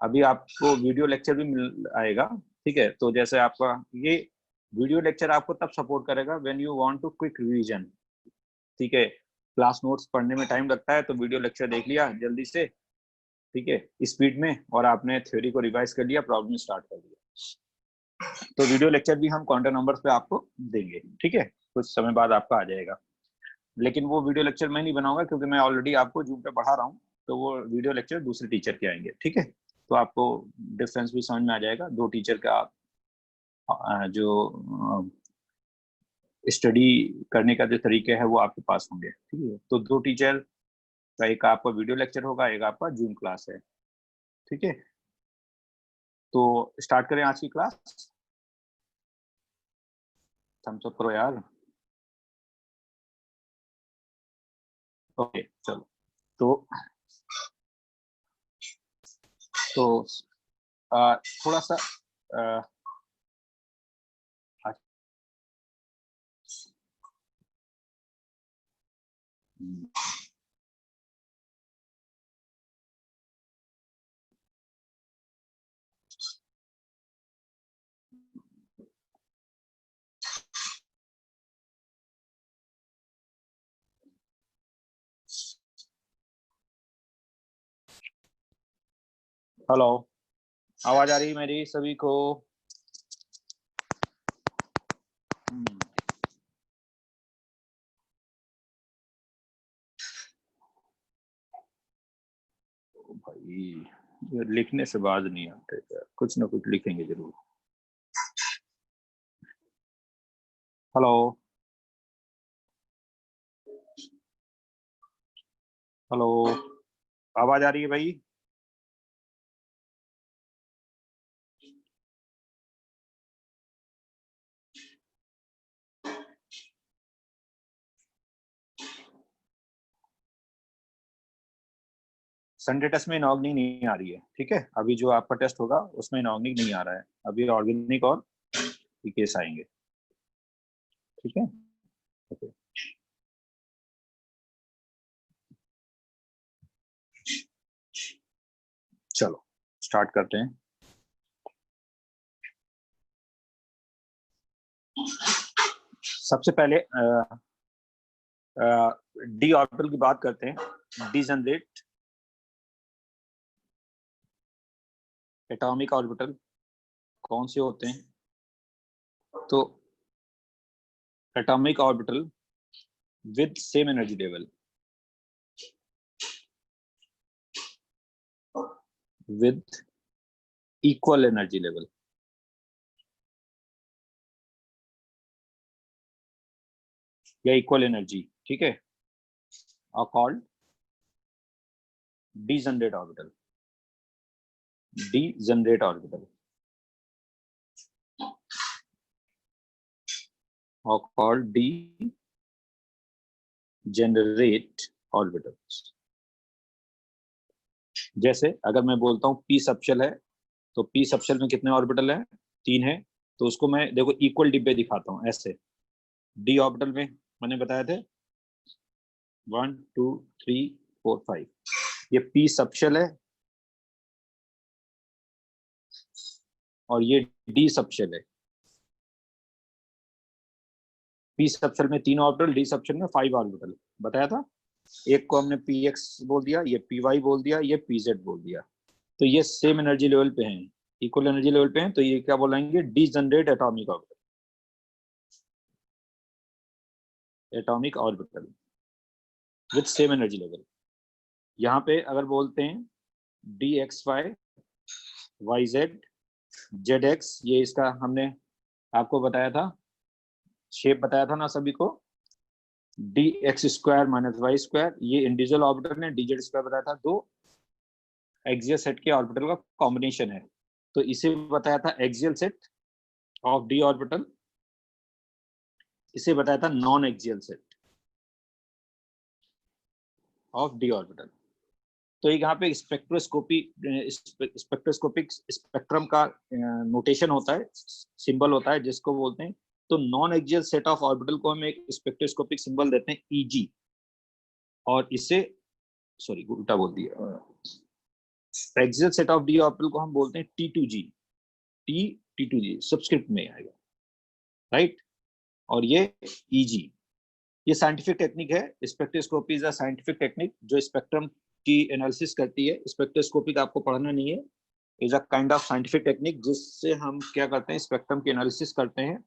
अभी आपको video lecture भी मिल आएगा, ठीक है। तो जैसे आपका ये वीडियो लेक्चर आपको तब सपोर्ट करेगा when you want to quick revision, ठीक है। क्लास नोट्स पढ़ने में टाइम लगता है, तो वीडियो लेक्चर देख लिया जल्दी से, ठीक है, स्पीड में, और आपने थ्योरी को रिवाइज कर लिया, प्रॉब्लम स्टार्ट कर दिया। तो वीडियो लेक्चर भी हम कॉन्टेक्ट नंबर्स पे आपको देंगे, ठीक है, कुछ समय बाद आपका आ जाएगा। लेकिन वो वीडियो लेक्चर मैं नहीं बनाऊंगा, क्योंकि मैं ऑलरेडी आपको जूम पे पढ़ा रहा हूँ, तो वो वीडियो लेक्चर दूसरे टीचर के आएंगे, ठीक है। तो आपको डिफरेंस भी समझ में आ जाएगा, दो टीचर का जो स्टडी करने का जो तरीके है वो आपके पास होंगे, ठीक है। तो दो टीचर का, एक आपका वीडियो लेक्चर होगा, एक आपका जूम क्लास है, ठीक है। तो स्टार्ट करें आज की क्लास। थम्स अप करो यार। ओके चलो। तो थोड़ा सा हेलो, आवाज आ रही है मेरी सभी को? भाई ये लिखने से बाज नहीं आते क्या? कुछ ना कुछ लिखेंगे जरूर। हेलो हेलो, आवाज आ रही है भाई? संडे टेस्ट में इनऑर्गेनिक नहीं आ रही है, ठीक है। अभी जो आपका टेस्ट होगा उसमें इनऑर्गेनिक नहीं आ रहा है, अभी ऑर्गेनिक और केस आएंगे, ठीक है। ओके चलो स्टार्ट करते हैं। सबसे पहले डी ऑर्बिटल की बात करते हैं। डीजनरेट एटॉमिक ऑर्बिटल कौन से होते हैं? तो atomic orbital with same energy level, with equal energy level, या इक्वल एनर्जी, ठीक है, are called degenerate orbital. Degenerate orbital are called degenerate orbitals. जैसे अगर मैं बोलता हूँ p सबशेल है, तो p सबशेल में कितने ऑर्बिटल है? 3 है। तो उसको मैं देखो इक्वल डिब्बे दिखाता हूँ ऐसे। d ऑर्बिटल में मैंने बताया थे 1 2 3 4 5, ये p सबशेल है और ये d सबशेल है। p सबशेल में 3 ऑर्बिटल, d सबशेल में 5 ऑर्बिटल बताया था। एक को हमने px बोल दिया, ये py बोल दिया, ये pz बोल दिया। तो ये सेम एनर्जी लेवल पे हैं, इक्वल एनर्जी लेवल पे हैं, तो ये क्या बोलेंगे? Degenerate atomic orbital, atomic orbital with same energy level. यहाँ पे अगर बोलते हैं d x y y z z x, ये इसका हमने आपको बताया था, शेप बताया था ना सभी को, d x square minus y square, ये इंडिविजुअल ऑर्बिटल ने, डी जेड स्क्वायर बताया था, दो एक्सियल सेट के ऑर्बिटल का कॉम्बिनेशन है। तो इसे बताया था axial set of d orbital, इसे बताया था non axial set of d orbital. तो यहाँ पे स्पेक्ट्रोस्कोपिक स्पेक्ट्रम का नोटेशन होता है, सिंबल होता है, जिसको बोलते हैं, तो non axial set of orbital को हम एक स्पेक्ट्रोस्कोपिक सिंबल देते हैं ईजी, और इसे सॉरी उल्टा बोल दिया, axial set of d orbital को हम बोलते हैं T2G, T2G सबस्क्रिप्ट में आएगा, राइट। और ये EG, ये साइंटिफिक टेक्निक है। Spectroscopy is a scientific technique जो स्पेक्ट्रम की एनालिसिस करती है। स्पेक्ट्रोस्कोपी का आपको पढ़ना नहीं है, is a kind of scientific technique जिससे हम क्या करते हैं, स्पेक्ट्रम की एनालिसिस करते हैं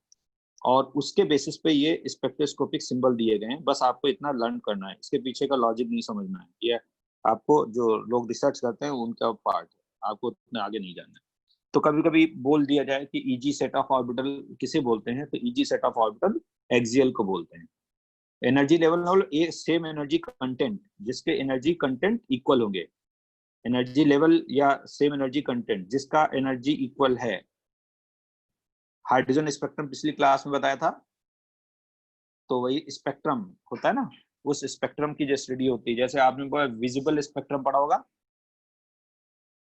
और उसके बेसिस पे ये स्पेक्ट्रोस्कोपिक सिंबल दिए गए हैं। बस आपको इतना लर्न करना है, इसके पीछे का लॉजिक नहीं समझना है। ये आपको जो लोग रिसर्च करते हैं उनका पार्ट है, आपको उतना आगे नहीं जाना है। तो कभी कभी बोल दिया जाए कि EG सेट ऑफ ऑर्बिटल किसे बोलते हैं, तो EG set of orbital axial को बोलते हैं। Energy level A same energy content, जिसके एनर्जी कंटेंट इक्वल होंगे। एनर्जी लेवल या सेम एनर्जी कंटेंट जिसका एनर्जी इक्वल है। हाइड्रोजन स्पेक्ट्रम पिछली क्लास में बताया था, तो वही स्पेक्ट्रम होता है ना, उस स्पेक्ट्रम की जो स्टडी होती है, जैसे आपने विजिबल स्पेक्ट्रम पढ़ा होगा,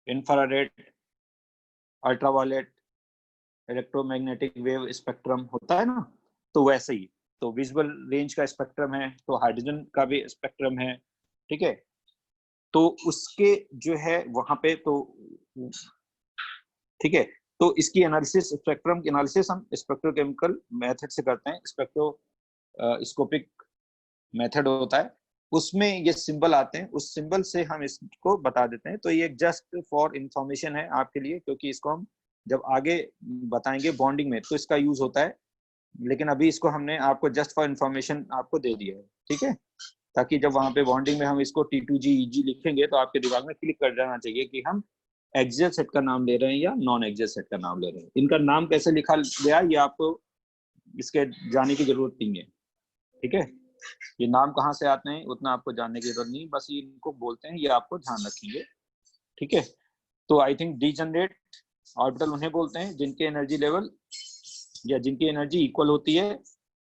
infrared, ultraviolet, electromagnetic wave spectrum होता है ना, तो वैसे ही। तो विजिबल रेंज का स्पेक्ट्रम है, तो हाइड्रोजन का भी स्पेक्ट्रम है, ठीक है। तो उसके जो है वहां पे तो ठीक है, तो इसकी एनालिसिस, स्पेक्ट्रम की एनालिसिस हम स्पेक्ट्रोकेमिकल मेथड से करते हैं। स्पेक्ट्रोस्कोपिक मेथड होता है, उसमें ये सिंबल आते हैं, उस सिंबल से हम इसको बता देते हैं। तो ये जस्ट फॉर इंफॉर्मेशन है आपके लिए, क्योंकि इसको हम जब आगे बताएंगे बॉन्डिंग में तो इसका यूज होता है, लेकिन अभी इसको हमने आपको जस्ट फॉर इंफॉर्मेशन आपको दे दिया है, ठीक है। ताकि जब वहां पे बॉन्डिंग में हम इसको T2G EG लिखेंगे तो आपके दिमाग में क्लिक कर जाना चाहिए कि हम एक्सियल सेट का नाम ले रहे हैं या नॉन एक्सियल सेट का नाम ले रहे हैं। इनका नाम कैसे लिखा गया ये आपको इसके जाने की जरूरत नहीं है, ठीक है। ये नाम कहाँ से आते हैं उतना आपको जानने की जरूरत नहीं, बस ये इनको बोलते हैं, ये आपको ध्यान रखेंगे, ठीक है। तो आई थिंक डीजनरेट ऑर्बिटल उन्हें बोलते हैं जिनके एनर्जी लेवल या जिनकी एनर्जी इक्वल होती है।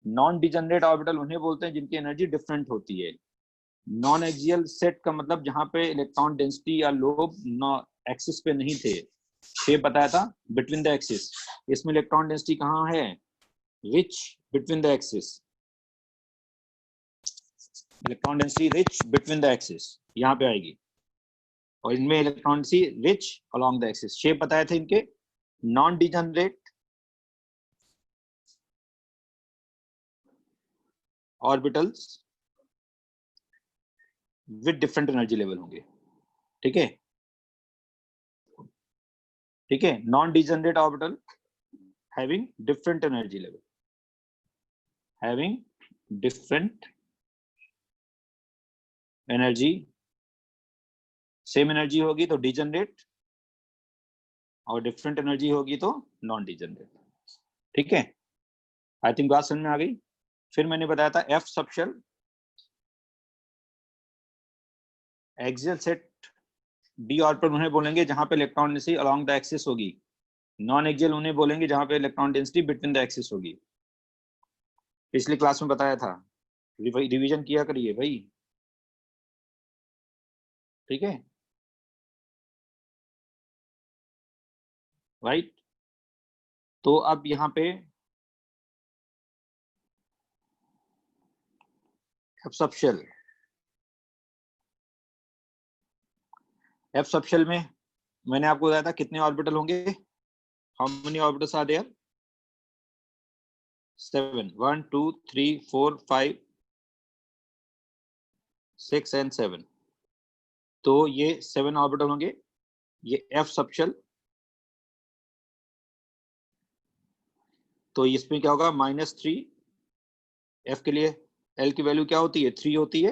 नॉन डिजनरेट ऑर्बिटल उन्हें बोलते हैं जिनकी एनर्जी डिफरेंट होती है। नॉन एक्सियल सेट का मतलब जहां पे इलेक्ट्रॉन डेंसिटी या लोब एक्सिस पे नहीं थे। शेप बताया था बिटवीन द एक्सिस, इसमें इलेक्ट्रॉन डेंसिटी कहाँ है, rich between the axis, electron density rich between the axis यहाँ पे आएगी, और इनमें electron density rich along the axis. Shape बताए थे इनके, non degenerate orbitals with different energy level होंगे, ठीक है, ठीक है। Non degenerate orbital having different energy level, having different energy, same energy होगी तो डिजनरेट और डिफरेंट एनर्जी होगी तो नॉन डिजनरेट, ठीक है। आई थिंक बात समझ में आ गई। फिर मैंने बताया था F subshell axial set D orbital उन्हें बोलेंगे जहां पे electron density along the axis होगी। नॉन एक्सियल उन्हें बोलेंगे जहां पे electron density between the axis होगी। पिछली क्लास में बताया था, रिवीजन किया करिए भाई, ठीक है, राइट। तो अब यहाँ पे एफ सबशेल, एफ सबशेल में मैंने आपको बताया था कितने ऑर्बिटल होंगे, how many orbitals are there, 7, 1 2 3 4 5 6 and 7। तो ये 7 ऑर्बिटल होंगे। ये एफ सबशेल, तो इसमें क्या होगा, -3। एफ के लिए एल की वैल्यू क्या होती है, 3 होती है,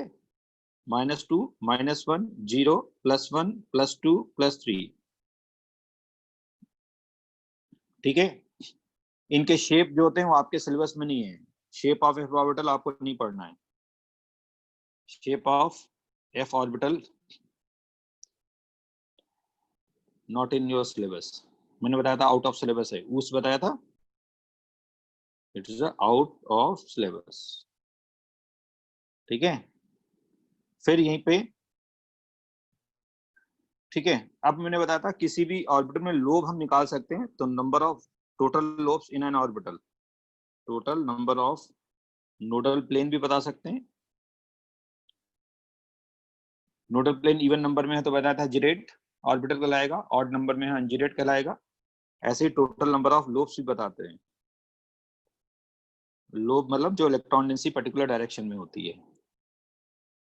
-2 -1 0 +1 +2 +3, ठीक है। इनके शेप जो होते हैं वो आपके सिलेबस में नहीं है। शेप ऑफ एफ ऑर्बिटल आपको नहीं पढ़ना है। Shape of F orbital not in your syllabus. मैंने बताया था आउट ऑफ सिलेबस है, उस बताया था it is out of syllabus, ठीक है। फिर यहीं पे, ठीक है, अब मैंने बताया था किसी भी ऑर्बिटल में लोब हम निकाल सकते हैं, तो number of total lobes in an orbital, total number of nodal plane भी बता सकते हैं। नोडल प्लेन इवन नंबर में है तो बताया था जेड, ऑर्बिटल कहलाएगा, ऑड नंबर में अनजीरेट कहलाएगा। ऐसे ही टोटल नंबर ऑफ लोब्स भी बताते हैं। लोब मतलब जो इलेक्ट्रॉन डेंसिटी पर्टिकुलर डायरेक्शन में होती है।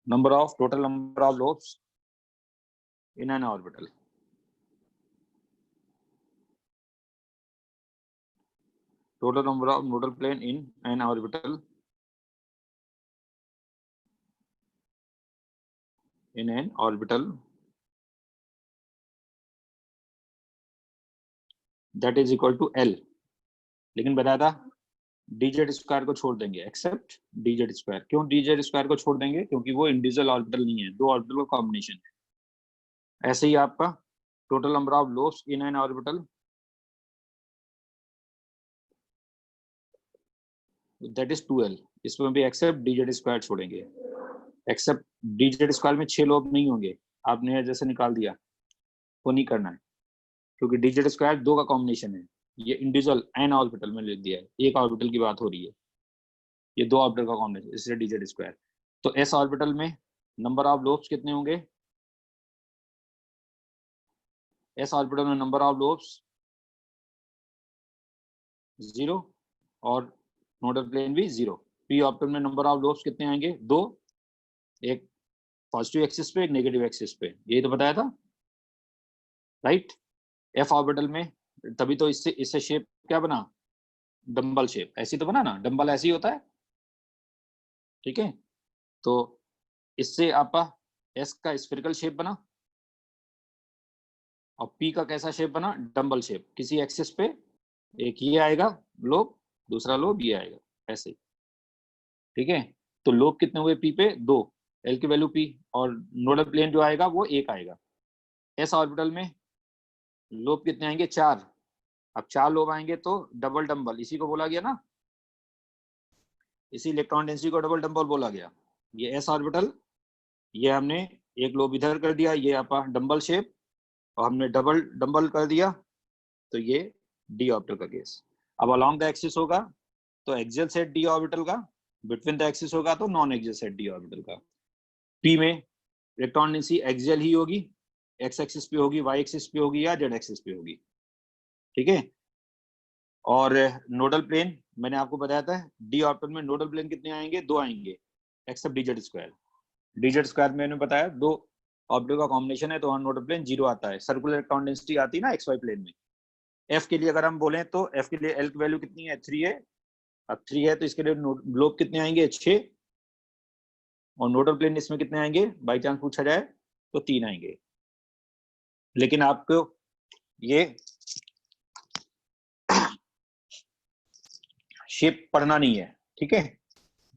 Number of total number of lobes in an orbital. Total number of nodal plane in an orbital that is equal to L। लेकिन बताया था dz स्क्वायर को छोड़ देंगे, एक्सेप्ट dz स्क्वायर। क्यों dz स्क्वायर को छोड़ देंगे? क्योंकि वो इंडिविजुअल ऑर्बिटल नहीं है, दो ऑर्बिटल का कॉम्बिनेशन है। ऐसे ही आपका total number of lobes in an orbital that is 2L। इसमें भी एक्सेप्ट dz स्क्वायर छोड़ेंगे। एक्सेप्ट dz स्क्वायर में 6 लोब नहीं होंगे, आपने जैसे निकाल दिया वो नहीं करना है, क्योंकि dz स्क्वायर दो का कॉम्बिनेशन है। ये इंडिविजुअल एन ऑर्बिटल में लिख दिया है, एक ऑर्बिटल की बात हो रही है, ये दो ऑर्बिटल का कॉम्बिनेशन, इसलिए dz स्क्वायर। तो एस ऑर्बिटल में नंबर ऑफ लोब्स कितने होंगे? एस ऑर्बिटल में नंबर ऑफ लोब्स 0 और नोडल प्लेन भी 0। पी ऑर्बिटल में नंबर ऑफ लोब्स कितने आएंगे? 2, एक पॉजिटिव एक्सिस पे, एक नेगेटिव एक्सिस पे, यही तो बताया था, राइट। एफ ऑर्बिटल में तभी तो इससे शेप क्या बना? Dumbbell shape. ऐसी तो बना ना, डंबल ऐसे ही होता है, ठीक है। तो इससे आपका एस का स्फेरिकल शेप बना और पी का कैसा शेप बना? Dumbbell shape. किसी एक्सिस पे एक ये आएगा लोब, दूसरा लोब ये आएगा, ऐसे, ठीक है। तो लोब कितने हुए पी पे? 2, एल की वैल्यू पी, और नोडल प्लेन जो आएगा वो 1 आएगा। एस ऑर्बिटल में लोब कितने आएंगे? 4। अब 4 लोब आएंगे तो डबल डंबल, इसी को बोला गया ना, इसी इलेक्ट्रॉन डेंसिटी को डबल डंबल बोला गया। ये एस ऑर्बिटल, ये हमने एक लोब इधर कर दिया, ये आपका डंबल शेप, और हमने डबल डंबल कर दिया, तो ये डी ऑर्बिटल का केस। अब अलोंग द एक्सिस होगा तो एक्सियल सेट डी ऑर्बिटल का, बिटवीन द एक्सिस होगा तो non axial set D orbital का। पी में इलेक्ट्रॉन डेंसिटी एक्सियल ही होगी, एक्स एक्सिस पे होगी, वाई एक्सिस पे होगी या जेड एक्सिस पे होगी, ठीक है। और नोडल प्लेन मैंने आपको बताया था, डी ऑर्बिटल में नोडल प्लेन कितने आएंगे? 2 आएंगे, except d z square. D z square मैंने बताया दो ऑर्बिटल का कॉम्बिनेशन है, तो वहां नोडल प्लेन 0 आता है। सर्कुलर इलेक्ट्रॉन डेंसिटी आती है ना एक्स वाई प्लेन में। एफ के लिए अगर हम बोलें तो एफ के लिए एल की वैल्यू कितनी है? 3 है। अब 3 है तो इसके लिए लोब कितने आएंगे? 6, और नोडल प्लेन इसमें कितने आएंगे बाई चांस पूछा जाए तो? 3 आएंगे। लेकिन आपको ये शेप पढ़ना नहीं है, ठीक है।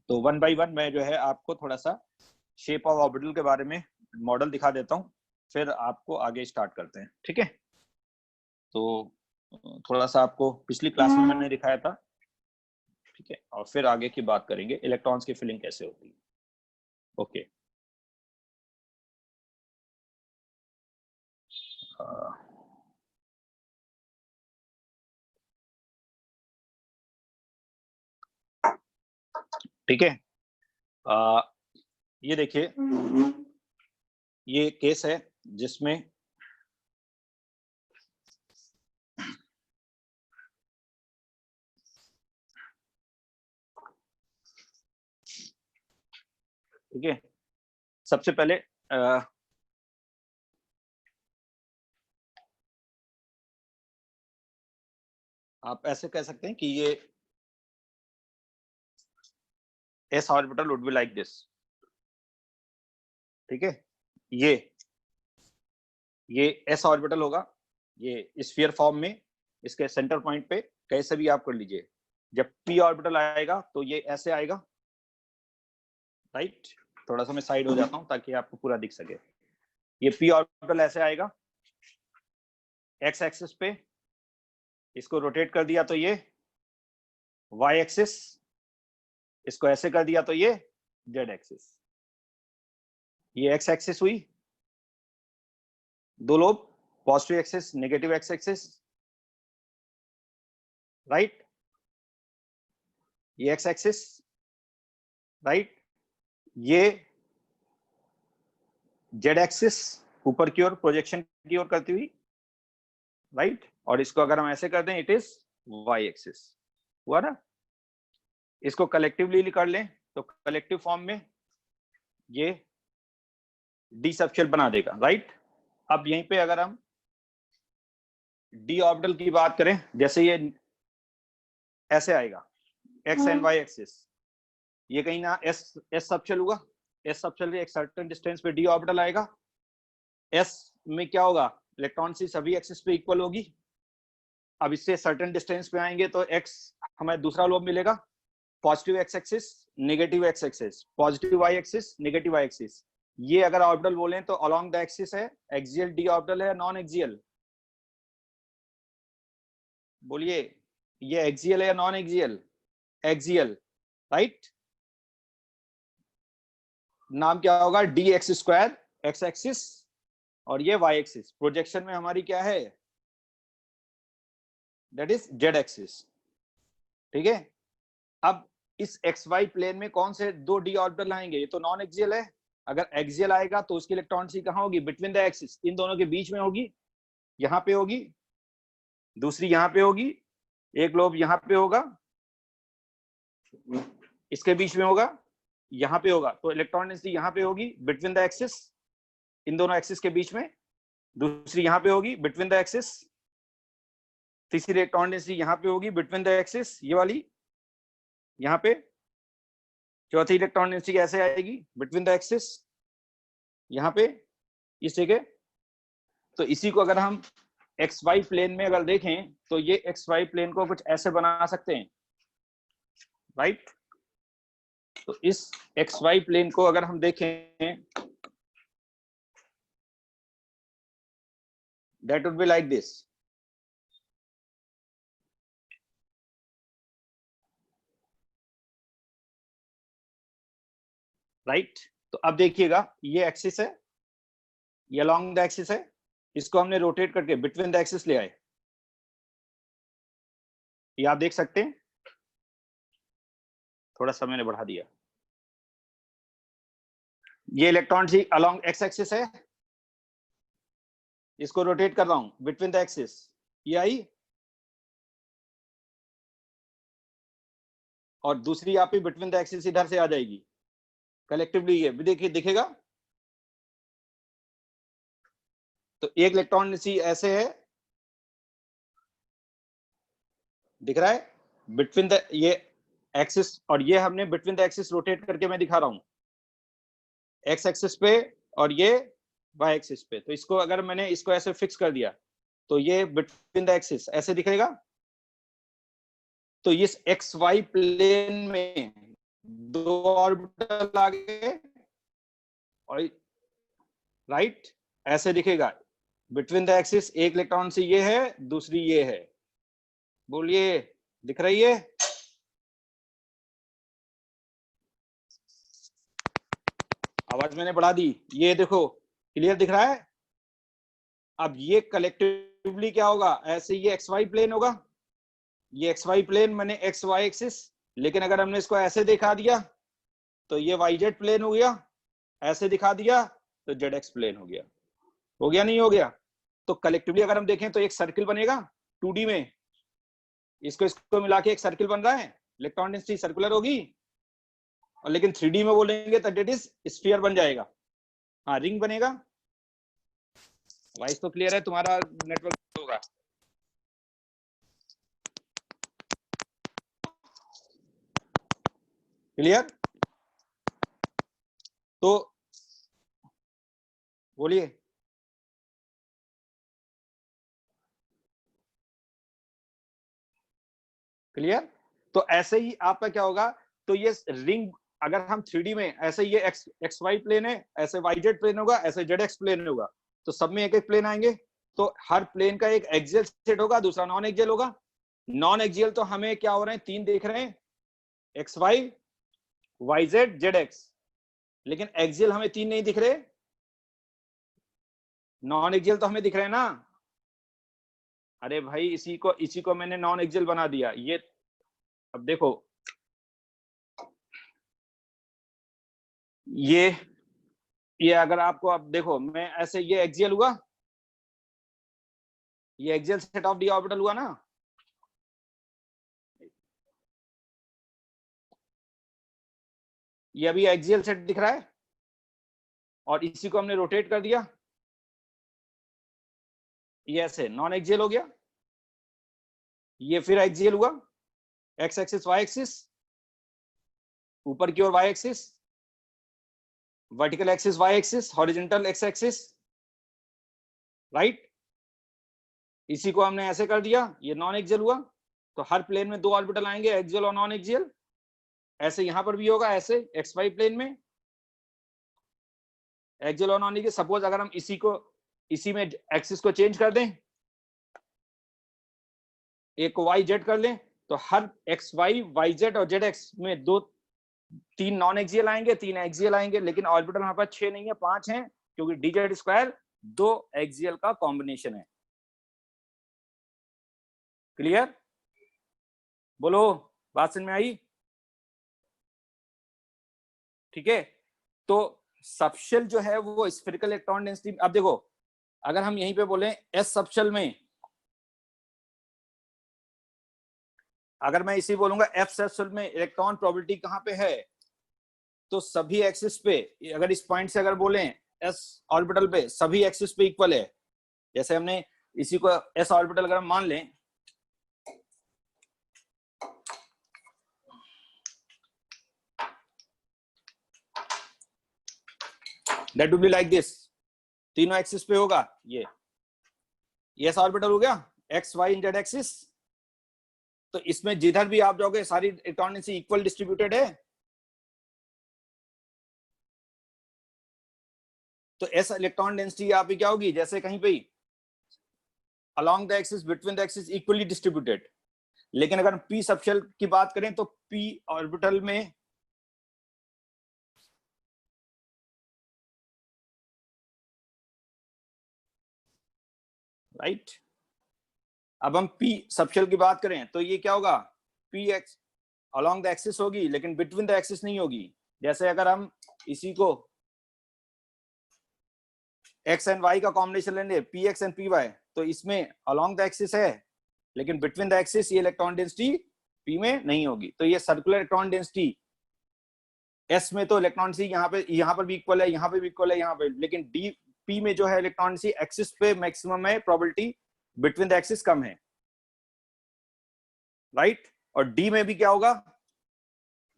तो 1 बाई 1 मैं जो है आपको थोड़ा सा शेप ऑफ ऑर्बिटल के बारे में मॉडल दिखा देता हूँ, फिर आपको आगे स्टार्ट करते हैं, ठीक है। तो थोड़ा सा आपको पिछली क्लास में मैंने दिखाया था, ठीक है, और फिर आगे की बात करेंगे इलेक्ट्रॉन्स की फिलिंग कैसे होती है। ओके, ठीक है। ये देखिए, ये केस है जिसमें ठीक है, सबसे पहले आप ऐसे कह सकते हैं कि ये S orbital would be like this, ठीक है। ये एस ऑर्बिटल होगा, ये स्फीयर फॉर्म में, इसके सेंटर पॉइंट पे कैसे भी आप कर लीजिए। जब पी ऑर्बिटल आएगा तो ये ऐसे आएगा, राइट। थोड़ा सा मैं साइड हो जाता हूं ताकि आपको पूरा दिख सके। ये पी ऑर्बिटल ऐसे आएगा, एक्स एक्सिस पे इसको रोटेट कर दिया तो ये वाई एक्सिस, इसको ऐसे कर दिया तो ये जेड एक्सिस। ये एक्स एक्सिस हुई, दो lobe, positive axis, negative x axis, right. ये एक्स एक्सिस, राइट। ये जेड एक्सिस, ऊपर की ओर प्रोजेक्शन की ओर करती हुई, राइट। और इसको अगर हम ऐसे कर दें, इट इज वाई एक्सिस, हुआ ना। इसको कलेक्टिवली कर लें तो कलेक्टिव फॉर्म में ये डी सबशेल बना देगा, राइट। अब यहीं पे अगर हम डी ऑर्बिटल की बात करें, जैसे ये ऐसे आएगा एक्स एंड वाई एक्सिस, ये कहीं ना एस सबशेल होगा, एस सबशेल के एक सर्टेन डिस्टेंस पे डी ऑर्बिटल आएगा। एस में क्या होगा, इलेक्ट्रॉन सी सभी एक्सिस पे इक्वल होगी। अब इससे सर्टेन डिस्टेंस पे आएंगे तो एक्स हमें दूसरा लोब मिलेगा, positive x axis, negative x axis, positive y axis, negative y axis. ये अगर ऑर्बिटल बोलें तो अलोंग द एक्सिस है, एक्सियल डी ऑर्बिटल है, नॉन एक्सियल, बोलिए ये एक्सियल है या नॉन एक्सियल, एक्सियल, राइट। नाम क्या होगा, D x square, x axis, और ये वाई एक्सिस। प्रोजेक्शन में हमारी क्या है, दैट इज जेड एक्सिस, ठीक है। अब इस एक्स वाई प्लेन में कौन से दो डी ऑर्बिटल आएंगे, ये तो नॉन एक्सियल है। अगर एक्सियल आएगा तो उसकी इलेक्ट्रॉन सी कहां होगी, बिटवीन द एक्सिस, इन दोनों के बीच में होगी, यहां पे होगी, दूसरी यहां पे होगी, एक लोब यहां पे होगा, इसके बीच में होगा, यहां पे होगा। तो इलेक्ट्रॉन डेंसिटी यहां पे होगी बिटवीन द एक्सिस, इन दोनों एक्सिस के बीच में। दूसरी यहां पे होगी बिटवीन द एक्सिस। तीसरी इलेक्ट्रॉन डेंसिटी यहां पे होगी बिटवीन द एक्सिस, ये वाली यहां पे। चौथी इलेक्ट्रॉन डेंसिटी ऐसे आएगी बिटवीन द एक्सिस, यहां पे, इस जगह। तो इसी को अगर हम एक्स वाई प्लेन में अगर देखें तो ये एक्स वाई प्लेन को कुछ ऐसे बना सकते हैं, राइट। तो इस एक्स वाई प्लेन को अगर हम देखें, that would be like this, right. तो अब देखिएगा ये एक्सिस है, ये अलोंग द एक्सिस है, इसको हमने रोटेट करके बिटवीन द एक्सिस ले आए, ये आप देख सकते हैं। थोड़ा सा मैंने बढ़ा दिया। ये इलेक्ट्रॉन सी अलोंग एक्स एक्सिस है, इसको रोटेट कर रहा हूं बिटवीन द एक्सिस, ये आई। और दूसरी यहाँ पे बिटवीन द एक्सिस इधर से आ जाएगी, कलेक्टिवली ये भी देखिए दिखेगा। तो एक इलेक्ट्रॉन सी ऐसे है, दिख रहा है, बिटवीन द ये एक्सिस, और ये हमने बिटवीन द एक्सिस रोटेट करके मैं दिखा रहा हूं, एक्स एक्सिस पे और ये वाई एक्सिस पे। तो इसको अगर मैंने इसको ऐसे फिक्स कर दिया तो ये बिटवीन द एक्सिस ऐसे दिखेगा। तो इस एक्स वाई प्लेन में दो ऑर्बिटल आ गए, और राइट ऐसे दिखेगा बिटवीन द एक्सिस। एक इलेक्ट्रॉन से ये है, दूसरी ये है, बोलिए दिख रही है। आवाज मैंने बढ़ा दी, ये देखो क्लियर दिख रहा है। अब ये कलेक्टिवली क्या होगा, ऐसे ये एक्स वाई प्लेन होगा, ये एक्स वाई प्लेन मैंने एक्स वाई एक्सिस। लेकिन अगर हमने इसको ऐसे दिखा दिया तो ये वाई जेड प्लेन हो गया, ऐसे दिखा दिया तो जेड एक्स प्लेन हो गया। हो गया नहीं हो गया। तो कलेक्टिवली अगर हम देखें तो एक सर्किल बनेगा 2D में, इसको इसको मिला के एक सर्किल बन रहा है, इलेक्ट्रॉन डेंसिटी सर्कुलर होगी। और लेकिन 3D में बोलेंगे तो डेट इज स्फीयर बन जाएगा, हाँ रिंग बनेगा। वॉइस तो क्लियर है, तुम्हारा नेटवर्क होगा। क्लियर, तो बोलिए। क्लियर। तो ऐसे ही आपका क्या होगा, तो ये रिंग अगर हम 3D में ऐसे ये एक्स वाई प्लेन है, ऐसे वाई जेड प्लेन होगा, ऐसे जेड एक्स प्लेन होगा, तो सब में एक एक प्लेन आएंगे। तो हर प्लेन का एक एक्सियल सेट होगा, दूसरा नॉन एक्सियल होगा। नॉन एक्सियल तो हमें क्या हो रहे हैं, तीन देख रहे हैं, x y, y z, z x. लेकिन एक्सियल हमें तीन नहीं दिख रहे, नॉन एक्सियल तो हमें दिख रहे हैं ना। अरे भाई इसी को मैंने नॉन एक्सियल बना दिया। ये अब देखो, ये ये अगर आपको, अब देखो मैं ऐसे, ये एक्सियल हुआ, ये axial set of d orbital हुआ ना, ये अभी एक्सियल सेट दिख रहा है, और इसी को हमने रोटेट कर दिया, ये ऐसे नॉन एक्सियल हो गया। ये फिर एक्सियल हुआ, एक्स एक्सिस वाई एक्सिस, ऊपर की ओर Y axis, vertical axis Y axis, horizontal X axis, right. इसी को हमने ऐसे कर दिया, ये नॉन एक्सियल हुआ, तो हर प्लेन में दो ऑर्बिटल आएंगे, एक्सियल और नॉन एक्सियल। ऐसे यहां पर भी होगा, ऐसे एक्स वाई प्लेन में एक्सियल और नॉन एक्सियल। सपोज अगर हम इसी में एक्सिस को चेंज कर दें, एक वाई जेड कर लें, तो हर एक्स वाई, वाई जेड और जेड एक्स में तीन नॉन एक्सियल आएंगे, तीन एक्सियल आएंगे, लेकिन ऑर्बिटल हमारे पास 6 नहीं है, 5 हैं, क्योंकि डी जेड स्क्वायर दो एक्सियल का कॉम्बिनेशन है। क्लियर? बोलो, बात समझ में आई? ठीक है, तो सबशेल जो है वो स्फेरिकल इलेक्ट्रॉन डेंसिटी। अब देखो, अगर हम यहीं पे बोले एस सबशेल में, अगर मैं इसी बोलूंगा एफ सबशेल में इलेक्ट्रॉन प्रोबेबिलिटी कहां पे है, तो सभी एक्सिस पे, अगर इस पॉइंट से अगर बोले एस ऑर्बिटल पे, सभी एक्सिस पे इक्वल है। जैसे हमने इसी को एस ऑर्बिटल अगर हम मान लें, that would be like this, तीनों एक्सिस पे होगा, ये एस ऑर्बिटल हो गया, एक्स वाई जेड एक्सिस। तो इसमें जिधर भी आप जाओगे सारी इलेक्ट्रॉन डेंसिटी इक्वल डिस्ट्रीब्यूटेड है। तो एस इलेक्ट्रॉन डेंसिटी यहाँ पे क्या होगी, जैसे कहीं पे along the axis, between the axis equally distributed. लेकिन अगर पी सबशेल की बात करें तो पी ऑर्बिटल में राइट, अब हम पी सबशेल की बात करें तो ये क्या होगा, P x along the axis होगी, लेकिन बिटवीन द एक्सिस नहीं होगी। जैसे अगर हम इसी को एक्स एंड वाई का कॉम्बिनेशन लेंगे, p x and p y, तो इसमें अलोंग द एक्सिस है, लेकिन बिटवीन द एक्सिस ये इलेक्ट्रॉन डेंसिटी पी में नहीं होगी। तो ये सर्कुलर इलेक्ट्रॉन डेंसिटी एस में तो इलेक्ट्रॉन डेंसिटी यहाँ पर भी इक्वल है, यहाँ पे भी इक्वल है, यहाँ पे, लेकिन डी पी में जो है इलेक्ट्रॉन डेंसिटी एक्सिस पे मैक्सिमम है, प्रोबेबिलिटी बिटवीन द एक्सिस कम है, राइट। और डी में भी क्या होगा,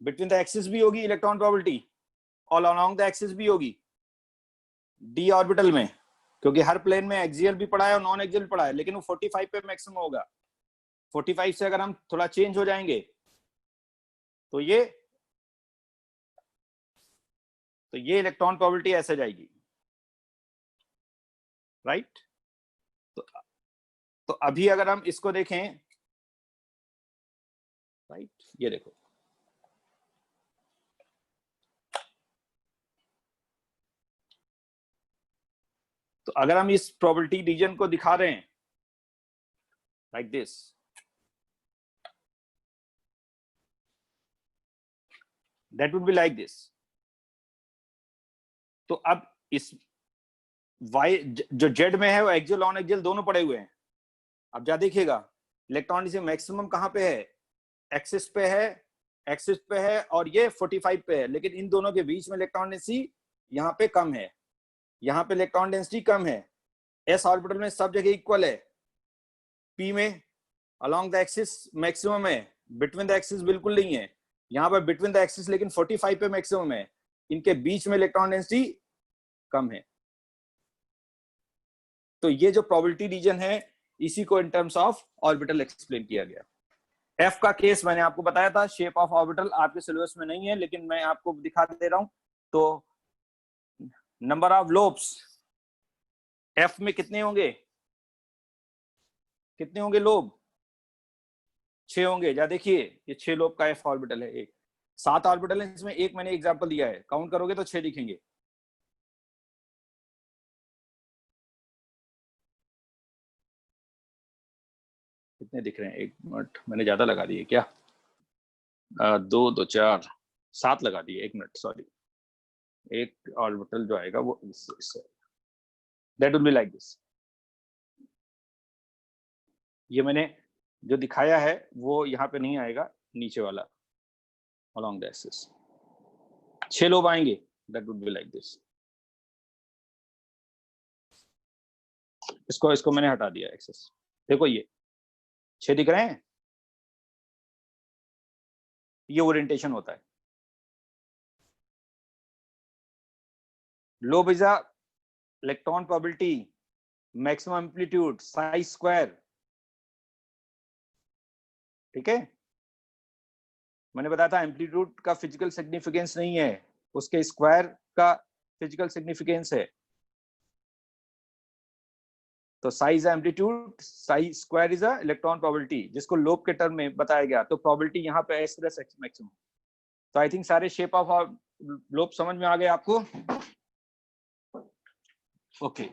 बिटवीन द एक्सिस भी होगी इलेक्ट्रॉन प्रोबेबिलिटी, और अलोंग द एक्सिस भी होगी डी ऑर्बिटल में, क्योंकि हर प्लेन में एक्सियल भी पड़ा है और नॉन एक्सियल भी पड़ा है, लेकिन वो 45 पे मैक्सिमम होगा। 45 से अगर हम थोड़ा चेंज हो जाएंगे तो ये इलेक्ट्रॉन प्रोबेबिलिटी ऐसे जाएगी, राइट। तो अभी अगर हम इसको देखें, राइट, ये देखो, तो अगर हम इस प्रोबेबिलिटी रीजन को दिखा रहे हैं like this, that would be like this. तो अब इस वाई जो जेड में है वो एक्सियल नॉन एक्सियल दोनों पड़े हुए हैं। अब जा देखिएगा इलेक्ट्रॉन डेंसिटी मैक्सिमम कहां पे है, एक्सिस पे है, एक्सिस पे है, और ये 45 पे है, लेकिन इन दोनों के बीच में इलेक्ट्रॉन डेंसिटी यहाँ पे कम है, यहाँ पे इलेक्ट्रॉन डेंसिटी कम है। एस ऑर्बिटल में सब जगह इक्वल है, पी में अलोंग द एक्सिस मैक्सिमम है, बिटवीन द एक्सिस बिल्कुल नहीं है, यहाँ पर बिटवीन द एक्सिस लेकिन 45 पे मैक्सिमम है, इनके बीच में इलेक्ट्रॉन डेंसिटी कम है। तो ये जो प्रोबेबिलिटी रीजन है इसी को in terms of orbital explain किया गया। एफ का केस मैंने आपको बताया था, शेप ऑफ ऑर्बिटल आपके सिलेबस में नहीं है, लेकिन मैं आपको दिखा दे रहा हूं। तो नंबर ऑफ लोब्स एफ में कितने होंगे, लोब 6 होंगे। जा देखिए, ये 6 लोब का एफ ऑर्बिटल है, एक 7 ऑर्बिटल है, इसमें एक मैंने एग्जांपल दिया है, काउंट करोगे तो 6 दिखेंगे। कितने दिख रहे हैं, एक मिनट, मैंने ज्यादा लगा दिए क्या, 2 2 4 7 लगा दिए, एक मिनट, सॉरी, एक ऑर्बिटल जो आएगा वो इससे, that will be like this. ये मैंने जो दिखाया है वो यहाँ पे नहीं आएगा, नीचे वाला along the axis 6 लोब आएंगे, that would be like this। इसको मैंने हटा दिया एक्सेस, देखो ये 6 दिख रहे हैं, ये ओरिएंटेशन होता है। Lobe is a electron probability, maximum amplitude, size square, ठीक है। मैंने बताया था एम्पलीट्यूड का फिजिकल सिग्निफिकेंस नहीं है, उसके स्क्वायर का फिजिकल सिग्निफिकेंस है। तो size amplitude, size square is a electron probability, जिसको लोब के टर्म में बताया गया। तो प्रोबेबिलिटी यहाँ पे एस प्लस एक्स मैक्सिमम। तो आई थिंक सारे शेप ऑफ लोब समझ में आ गए आपको। ओके,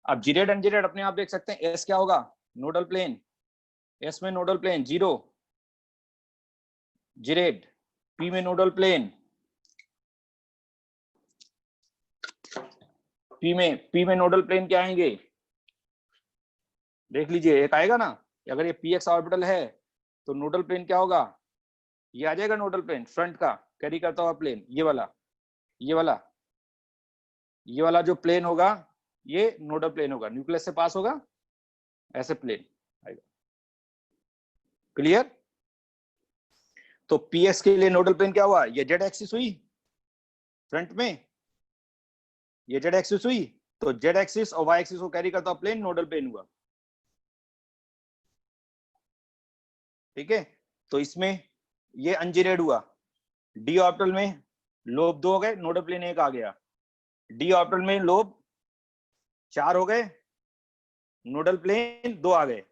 अब जीरेड अनजीरेड अपने आप देख सकते हैं। एस क्या होगा? Nodal plane. एस में नोडल प्लेन 0, जीरेड। पी में नोडल प्लेन, पी में नोडल प्लेन क्या आएंगे देख लीजिए, एक आएगा ना। अगर ये पी एक्स ऑर्बिटल है तो नोडल प्लेन क्या होगा? ये आ जाएगा नोडल प्लेन फ्रंट का कैरी करता हुआ प्लेन, ये वाला, ये वाला, ये वाला जो प्लेन होगा ये नोडल प्लेन होगा, न्यूक्लियस से पास होगा, ऐसे प्लेन आएगा। क्लियर? तो पीएस के लिए नोडल प्लेन क्या हुआ? ये जेड एक्सिस हुई फ्रंट में, ये जेड एक्सिस हुई, तो जेड एक्सिस और वाई एक्सिस को कैरी करता हुआ प्लेन नोडल प्लेन हुआ। ठीक है, तो इसमें ये अनजीरेड हुआ। डी ऑर्बिटल में लोब 2 हो गए, नोडल प्लेन 1 आ गया। डी ऑर्बिटल में लोब 4 हो गए, नोडल प्लेन 2 आ गए।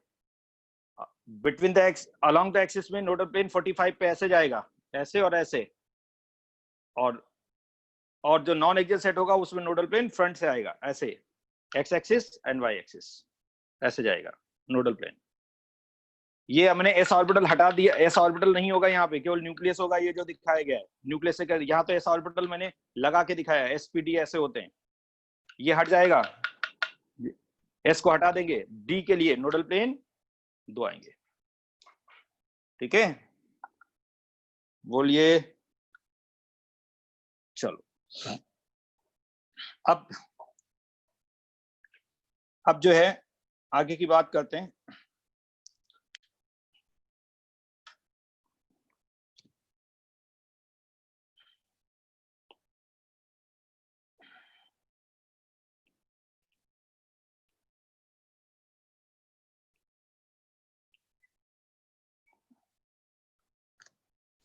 Between the x along the axis में नोडल प्लेन 45 पे ऐसे जाएगा, ऐसे और ऐसे, और जो नॉन एक्सियल सेट होगा उसमें नोडल प्लेन फ्रंट से आएगा, ऐसे x axis and y axis, ऐसे जाएगा नोडल प्लेन। ये हमने एस ऑर्बिटल हटा दिया, एस ऑर्बिटल नहीं होगा यहाँ पे, केवल न्यूक्लियस होगा, ये जो दिखाया गया है न्यूक्लियस से कर, यहाँ तो एस ऑर्बिटल मैंने लगा के दिखाया है, एसपीडी ऐसे होते हैं, ये हट जाएगा, एस को हटा देंगे, डी के लिए नोडल प्लेन 2 आएंगे। ठीक है, बोलिए। चलो अब जो है आगे की बात करते हैं।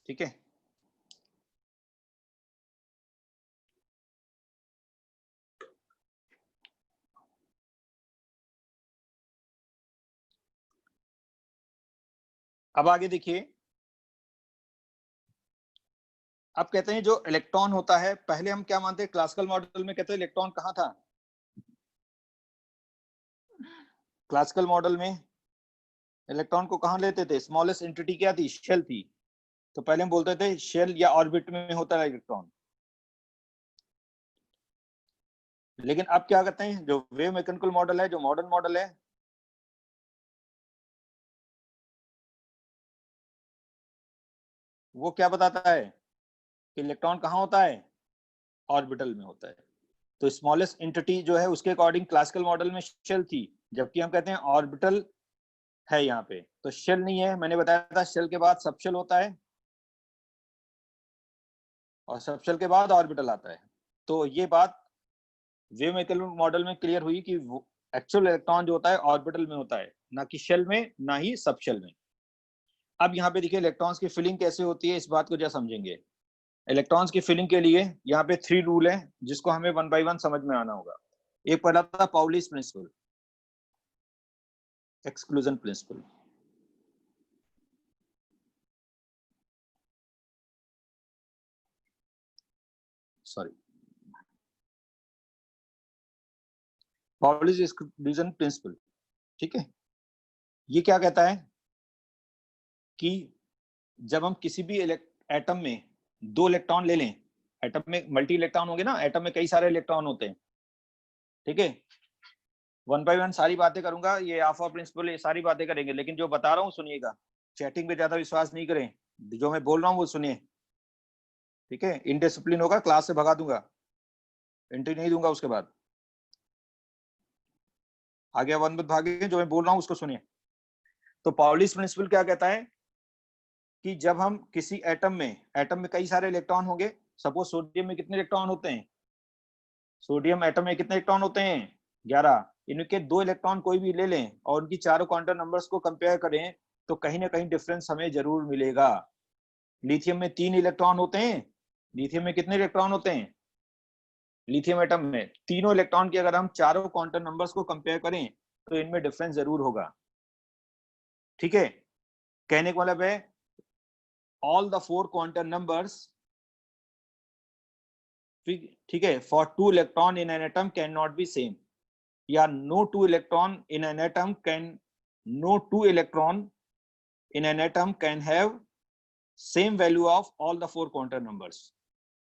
ठीक है, अब आगे देखिए। अब कहते हैं जो इलेक्ट्रॉन होता है, पहले हम क्या मानते हैं क्लासिकल मॉडल में, कहते हैं इलेक्ट्रॉन कहाँ था? क्लासिकल मॉडल में इलेक्ट्रॉन को कहाँ लेते थे? स्मॉलेस्ट एंटिटी क्या थी? शेल थी। तो पहले हम बोलते थे शेल या ऑर्बिट में होता है इलेक्ट्रॉन। लेकिन अब क्या करते हैं, जो वेव मैकेनिकल मॉडल है, जो मॉडर्न मॉडल है, वो क्या बताता है कि इलेक्ट्रॉन कहाँ होता है? ऑर्बिटल में होता है। तो स्मॉलेस्ट एंटिटी जो है उसके अकॉर्डिंग क्लासिकल मॉडल में शेल थी, जबकि हम कहते हैं ऑर्बिटल है यहाँ पे। तो शेल नहीं है, मैंने बताया था शेल के बाद सबशेल होता है और सबशेल के बाद ऑर्बिटल आता है। तो ये बात वेव मैकेनिकल मॉडल में क्लियर हुई कि एक्चुअल इलेक्ट्रॉन जो होता है ऑर्बिटल में होता है, ना कि शेल में, ना ही सबशेल में। अब यहाँ पे देखिए इलेक्ट्रॉन्स की फिलिंग कैसे होती है, इस बात को जरा समझेंगे। इलेक्ट्रॉन्स की फिलिंग के लिए यहाँ पे 3 रूल है, जिसको हमें 1 बाय 1 समझ में आना होगा। एक पहला था Pauli's principle, exclusion principle. Sorry, Pauli's exclusion principle. ठीक है, ये क्या कहता है कि जब हम किसी भी एटम में 2 इलेक्ट्रॉन ले लें एटम में मल्टी इलेक्ट्रॉन होंगे ना, एटम में कई सारे इलेक्ट्रॉन होते हैं, ठीक है। वन बाय वन सारी बातें करूंगा, ये आफा प्रिंसिपल, ये सारी बातें करेंगे, लेकिन जो बता रहा हूँ सुनिएगा, चैटिंग पे ज्यादा विश्वास नहीं करें, जो मैं बोल रहा हूँ वो सुनिए, ठीक है। इनडिसिप्लिन होगा क्लास से भगा दूंगा, एंट्री नहीं दूंगा उसके बाद, आगे वन मत भागे, जो मैं बोल रहा हूँ उसको सुनिए। तो पाउली's प्रिंसिपल क्या कहता है कि जब हम किसी एटम में कई सारे इलेक्ट्रॉन होंगे, सपोज सोडियम में कितने इलेक्ट्रॉन होते हैं, सोडियम एटम में कितने इलेक्ट्रॉन होते हैं 11, इनके 2 इलेक्ट्रॉन कोई भी ले लें और उनकी चारों क्वांटम नंबर्स को कंपेयर करें तो कहीं ना कहीं डिफरेंस हमें जरूर मिलेगा। लिथियम में 3 इलेक्ट्रॉन होते हैं, लिथियम में कितने इलेक्ट्रॉन होते हैं, लिथियम एटम में तीनों इलेक्ट्रॉन की अगर हम चारों क्वांटम नंबर्स को कंपेयर करें तो इनमें डिफरेंस जरूर होगा, ठीक है। कहने का मतलब है ऑल द 4 क्वांटम नंबर्स, ठीक है, for 2 electron in an atom can not be same, या no 2 electron in an atom can, no 2 electron in an atom can have same value of all the 4 quantum numbers.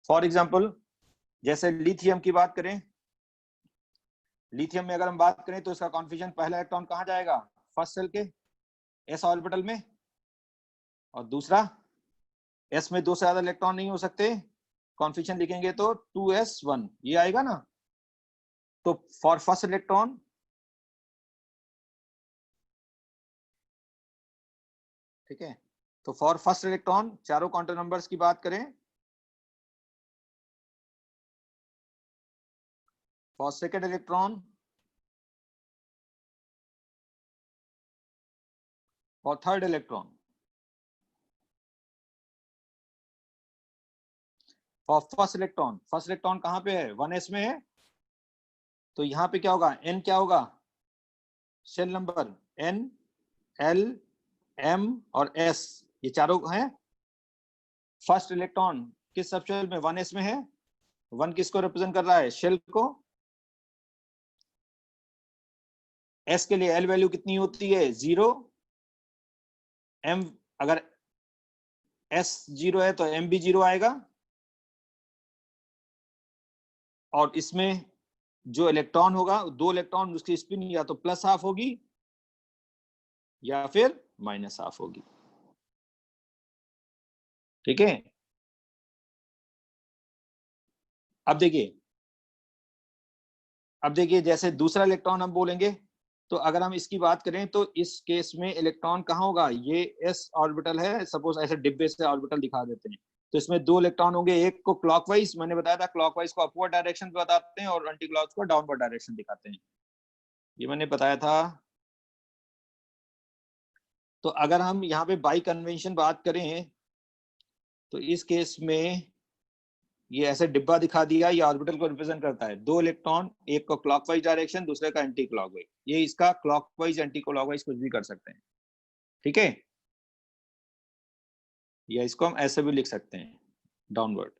For example, जैसे lithium की बात करें, lithium में अगर हम बात करें तो इसका कॉन्फिगरेशन, पहला इलेक्ट्रॉन कहां जाएगा, फर्स्ट शेल के s ऑर्बिटल में, और दूसरा s में 2 से ज्यादा इलेक्ट्रॉन नहीं हो सकते, कॉन्फिगरेशन लिखेंगे तो 2s1, ये आएगा ना। तो फॉर फर्स्ट इलेक्ट्रॉन, ठीक है, तो फॉर फर्स्ट इलेक्ट्रॉन चारों क्वांटम नंबर्स की बात करें, for second electron, for third electron, for first electron कहां पे है, 1s में है, तो यहां पे क्या होगा, n क्या होगा, shell number n, l, m और s, ये चारों हैं। फर्स्ट इलेक्ट्रॉन किस सबशेल में, 1s में है, 1 किसको रिप्रेजेंट कर रहा है, शेल को, s के लिए l वैल्यू कितनी होती है 0, m अगर s 0 है तो m भी 0 आएगा, और इसमें जो इलेक्ट्रॉन होगा 2 इलेक्ट्रॉन, उसकी स्पिन या तो प्लस हाफ होगी या फिर माइनस हाफ होगी, ठीक है। अब देखिए जैसे दूसरा इलेक्ट्रॉन हम बोलेंगे, तो अगर हम इसकी बात करें तो इस केस में इलेक्ट्रॉन कहाँ होगा, ये s ऑर्बिटल है, सपोज ऐसे डिब्बे से ऑर्बिटल दिखा देते हैं, तो इसमें 2 इलेक्ट्रॉन होंगे, एक को क्लॉकवाइज, मैंने बताया था क्लॉकवाइज को अपवर्ड डायरेक्शन बताते हैं और एंटी क्लॉक को डाउनवर्ड डायरेक्शन दिखाते हैं, ये मैंने बताया था। तो अगर हम यहाँ पे बाई कन्वेंशन बात करें तो इस केस में ये ऐसे डिब्बा दिखा दिया, ये ऑर्बिटल को रिप्रेजेंट करता है, 2 इलेक्ट्रॉन, एक को क्लॉकवाइज डायरेक्शन, दूसरे का एंटी क्लॉकवाइज, ये इसका क्लॉकवाइज एंटी क्लॉकवाइज कुछ भी कर सकते हैं, ठीक है, या इसको हम ऐसे भी लिख सकते हैं डाउनवर्ड,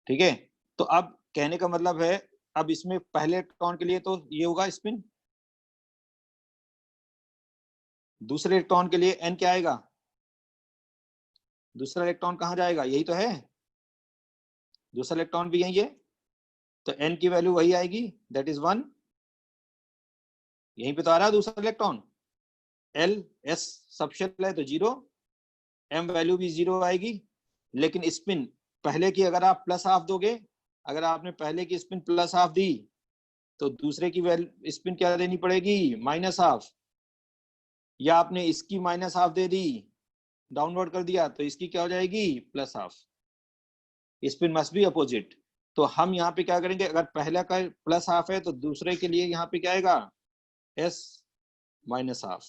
ठीक है। तो अब कहने का मतलब है, अब इसमें पहले इलेक्ट्रॉन के लिए तो ये होगा स्पिन, दूसरे इलेक्ट्रॉन के लिए n क्या आएगा, दूसरा इलेक्ट्रॉन कहां जाएगा, यही तो है, दूसरा इलेक्ट्रॉन भी यही है, तो n की वैल्यू वही आएगी, दैट इज 1, यहीं पे तो आ रहा है दूसरा इलेक्ट्रॉन, l s सबशेल है तो 0, m वैल्यू भी 0 आएगी, लेकिन स्पिन पहले की अगर आप प्लस हाफ दोगे, अगर आपने पहले की स्पिन प्लस हाफ दी तो दूसरे की वैल्यू स्पिन क्या देनी पड़ेगी, माइनस हाफ, या आपने इसकी माइनस हाफ दे दी, डाउनवर्ड कर दिया, तो इसकी क्या हो जाएगी, plus half, spin must be opposite. तो हम यहाँ पे क्या करेंगे, अगर पहला का प्लस हाफ है तो दूसरे के लिए यहाँ पे क्या आएगा, s माइनस हाफ,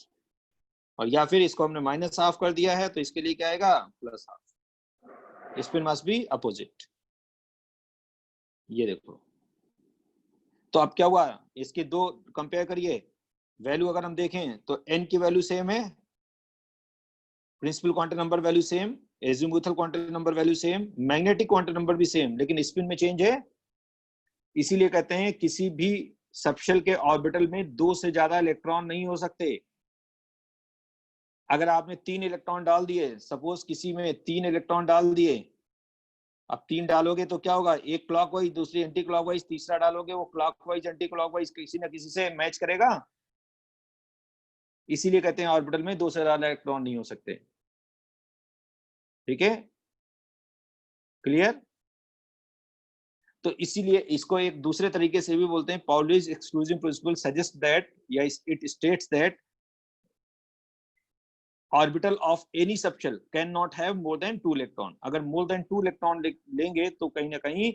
और या फिर इसको हमने माइनस हाफ कर दिया है तो इसके लिए क्या आएगा, plus half, spin must be opposite, ये देखो। तो अब क्या हुआ, इसके दो कंपेयर करिए, वैल्यू अगर हम देखें तो n की वैल्यू सेम है, principal quantum number value same, azimuthal quantum number value same, magnetic quantum number भी सेम, लेकिन स्पिन में चेंज है। इसीलिए कहते हैं किसी भी सबशेल के ऑर्बिटल में 2 से ज्यादा इलेक्ट्रॉन नहीं हो सकते। अगर आपने 3 इलेक्ट्रॉन डाल दिए, सपोज किसी में 3 इलेक्ट्रॉन डाल दिए, अब 3 डालोगे तो क्या होगा, एक क्लॉकवाइज, दूसरी एंटी क्लॉकवाइज, तीसरा डालोगे वो क्लॉकवाइज एंटी क्लॉकवाइज किसी ना किसी से मैच करेगा। इसीलिए कहते हैं ऑर्बिटल में 2 से ज्यादा इलेक्ट्रॉन नहीं हो सकते। ठीक है, क्लियर। तो इसीलिए इसको एक दूसरे तरीके से भी बोलते हैं, Pauli's exclusive principle suggest that, या it states that orbital of any subshell can not have more than 2 electron. अगर मोर देन 2 इलेक्ट्रॉन लेंगे तो कहीं ना कहीं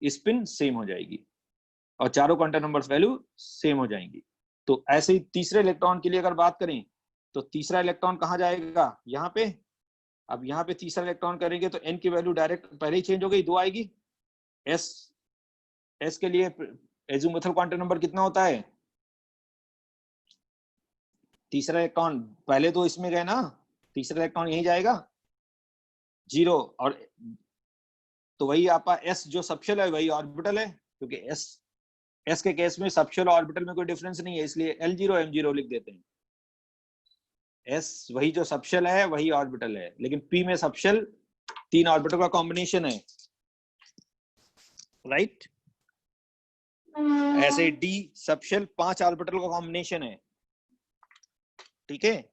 स्पिन सेम हो जाएगी और चारों क्वांटम नंबर्स वैल्यू सेम हो जाएंगी। तो ऐसे ही तीसरे इलेक्ट्रॉन के लिए अगर बात करें तो तीसरा इलेक्ट्रॉन कहाँ जाएगा, यहाँ पे। अब यहाँ पे तीसरा इलेक्ट्रॉन करेंगे तो n की वैल्यू डायरेक्ट पहले ही चेंज हो गई, 2 आएगी। s के लिए एजिमुथल क्वांटम नंबर कितना होता है, तीसरा इलेक्ट्रॉन पहले तो इसमें गए ना, तीसरा इलेक्ट्रॉन यही जाएगा 0, और तो वही आपका s जो सबशेल है वही ऑर्बिटल है, क्योंकि s के केस में सबशेल ऑर्बिटल में कोई डिफरेंस नहीं है, इसलिए L0 M0 लिख देते हैं। s वही जो सबशेल है वही ऑर्बिटल है, लेकिन p में सबशेल 3 ऑर्बिटल का कॉम्बिनेशन है, राइट। ऐसे d सबशेल 5 ऑर्बिटल का कॉम्बिनेशन है। ठीक है,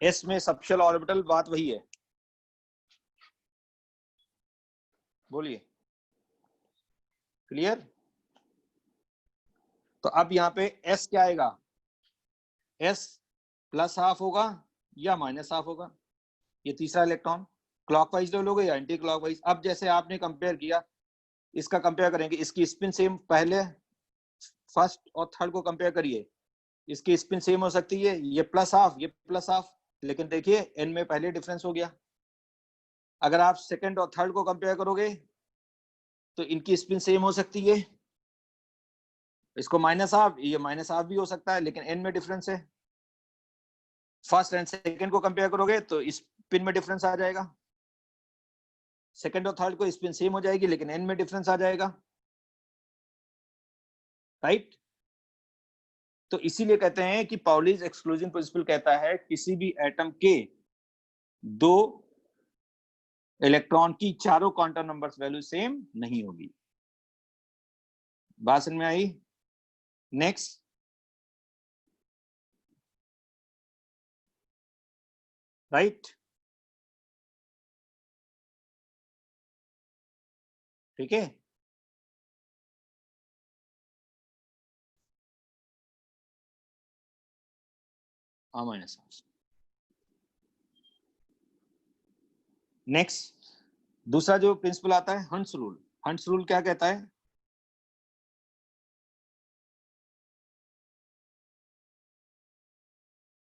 s में सबशेल ऑर्बिटल बात वही है। बोलिए, क्लियर। तो अब यहाँ पे s क्या आएगा, s प्लस हाफ होगा या माइनस हाफ होगा। ये तीसरा इलेक्ट्रॉन क्लॉकवाइज लोगे या एंटी क्लॉकवाइज। अब जैसे आपने कंपेयर किया, इसका कंपेयर करेंगे, इसकी स्पिन सेम, पहले फर्स्ट और थर्ड को कंपेयर करिए, इसकी स्पिन सेम हो सकती है, ये प्लस हाफ ये प्लस हाफ, लेकिन देखिए n में पहले डिफरेंस हो गया। अगर आप सेकंड और थर्ड को कंपेयर करोगे तो इनकी स्पिन सेम हो सकती है, इसको माइनस हाफ, ये माइनस हाफ भी हो सकता है, लेकिन n में डिफरेंस है। फर्स्ट एंड सेकंड को कंपेयर करोगे तो स्पिन में डिफरेंस आ जाएगा, सेकंड और थर्ड को स्पिन सेम हो जाएगी लेकिन n में डिफरेंस आ जाएगा, राइट। तो इसीलिए कहते हैं कि पाउलीज एक्सक्लूजन प्रिंसिपल कहता है किसी भी एटम के 2 इलेक्ट्रॉन की चारों क्वांटम नंबर्स वैल्यू सेम नहीं होगी। बात समझ में आई। नेक्स्ट, राइट, ठीक है। माइनस। नेक्स्ट, दूसरा जो प्रिंसिपल आता है हंट्स रूल। हंट्स रूल क्या कहता है,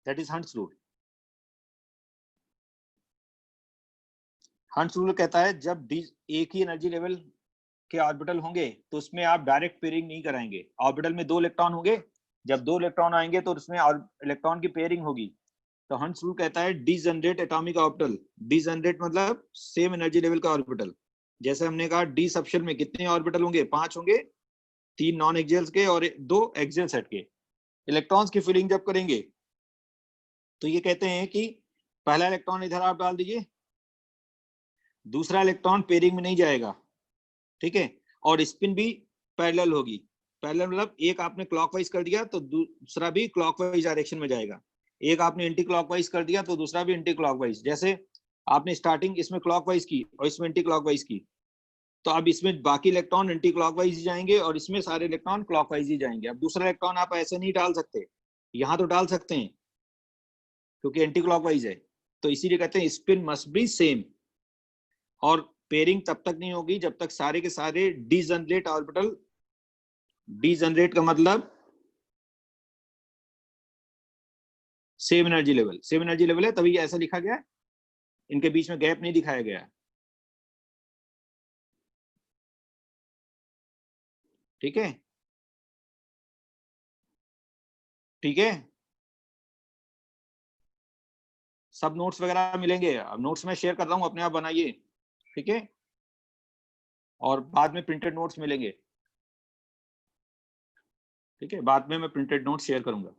that is hunts rule. Hunts rule कहता है जब एक ही एनर्जी लेवल के ऑर्बिटल होंगे तो उसमें आप डायरेक्ट पेयरिंग नहीं कराएंगे। ऑर्बिटल में 2 इलेक्ट्रॉन होंगे, जब 2 इलेक्ट्रॉन आएंगे तो उसमें इलेक्ट्रॉन की पेयरिंग होगी। तो हंट्स रूल कहता है डीजनरेट एटॉमिक ऑर्बिटल। डीजनरेट मतलब सेम एनर्जी लेवल का ऑर्बिटल। जैसे हमने कहा डी सबशेल में कितने ऑर्बिटल होंगे, 5 होंगे, 3 नॉन एक्सियल्स के और 2 एक्सियल सेट के। इलेक्ट्रॉन्स की फिलिंग जब करेंगे तो ये कहते हैं कि पहला इलेक्ट्रॉन इधर आप डाल दीजिए, दूसरा इलेक्ट्रॉन पेयरिंग में नहीं जाएगा, ठीक है, और स्पिन भी पैरेलल होगी। पैरेलल मतलब एक आपने क्लॉकवाइज कर दिया तो दूसरा भी क्लॉकवाइज डायरेक्शन में जाएगा, एक आपने एंटी क्लॉकवाइज कर दिया तो दूसरा भी एंटी क्लॉकवाइज। जैसे आपने स्टार्टिंग इसमें क्लॉकवाइज की और इसमें एंटी क्लॉकवाइज की, तो अब इसमें बाकी इलेक्ट्रॉन एंटी क्लॉकवाइज ही जाएंगे और इसमें सारे इलेक्ट्रॉन क्लॉकवाइज ही जाएंगे। अब दूसरा इलेक्ट्रॉन आप ऐसे नहीं डाल सकते, यहाँ तो डाल सकते हैं क्योंकि एंटी क्लॉकवाइज है। तो इसीलिए कहते हैं स्पिन मस्ट बी सेम, और पेयरिंग तब तक नहीं होगी जब तक सारे के सारे डीजनरेट ऑर्बिटल, डीजनरेट का मतलब same energy level, same energy level है तभी ऐसा लिखा गया है, इनके बीच में गैप नहीं दिखाया गया है, ठीक है, ठीक है। सब नोट्स वगैरह मिलेंगे, अब नोट्स में शेयर कर रहा हूं, अपने आप बनाइए, ठीक है, और बाद में प्रिंटेड नोट्स मिलेंगे, ठीक है, बाद में मैं प्रिंटेड नोट्स शेयर करूंगा,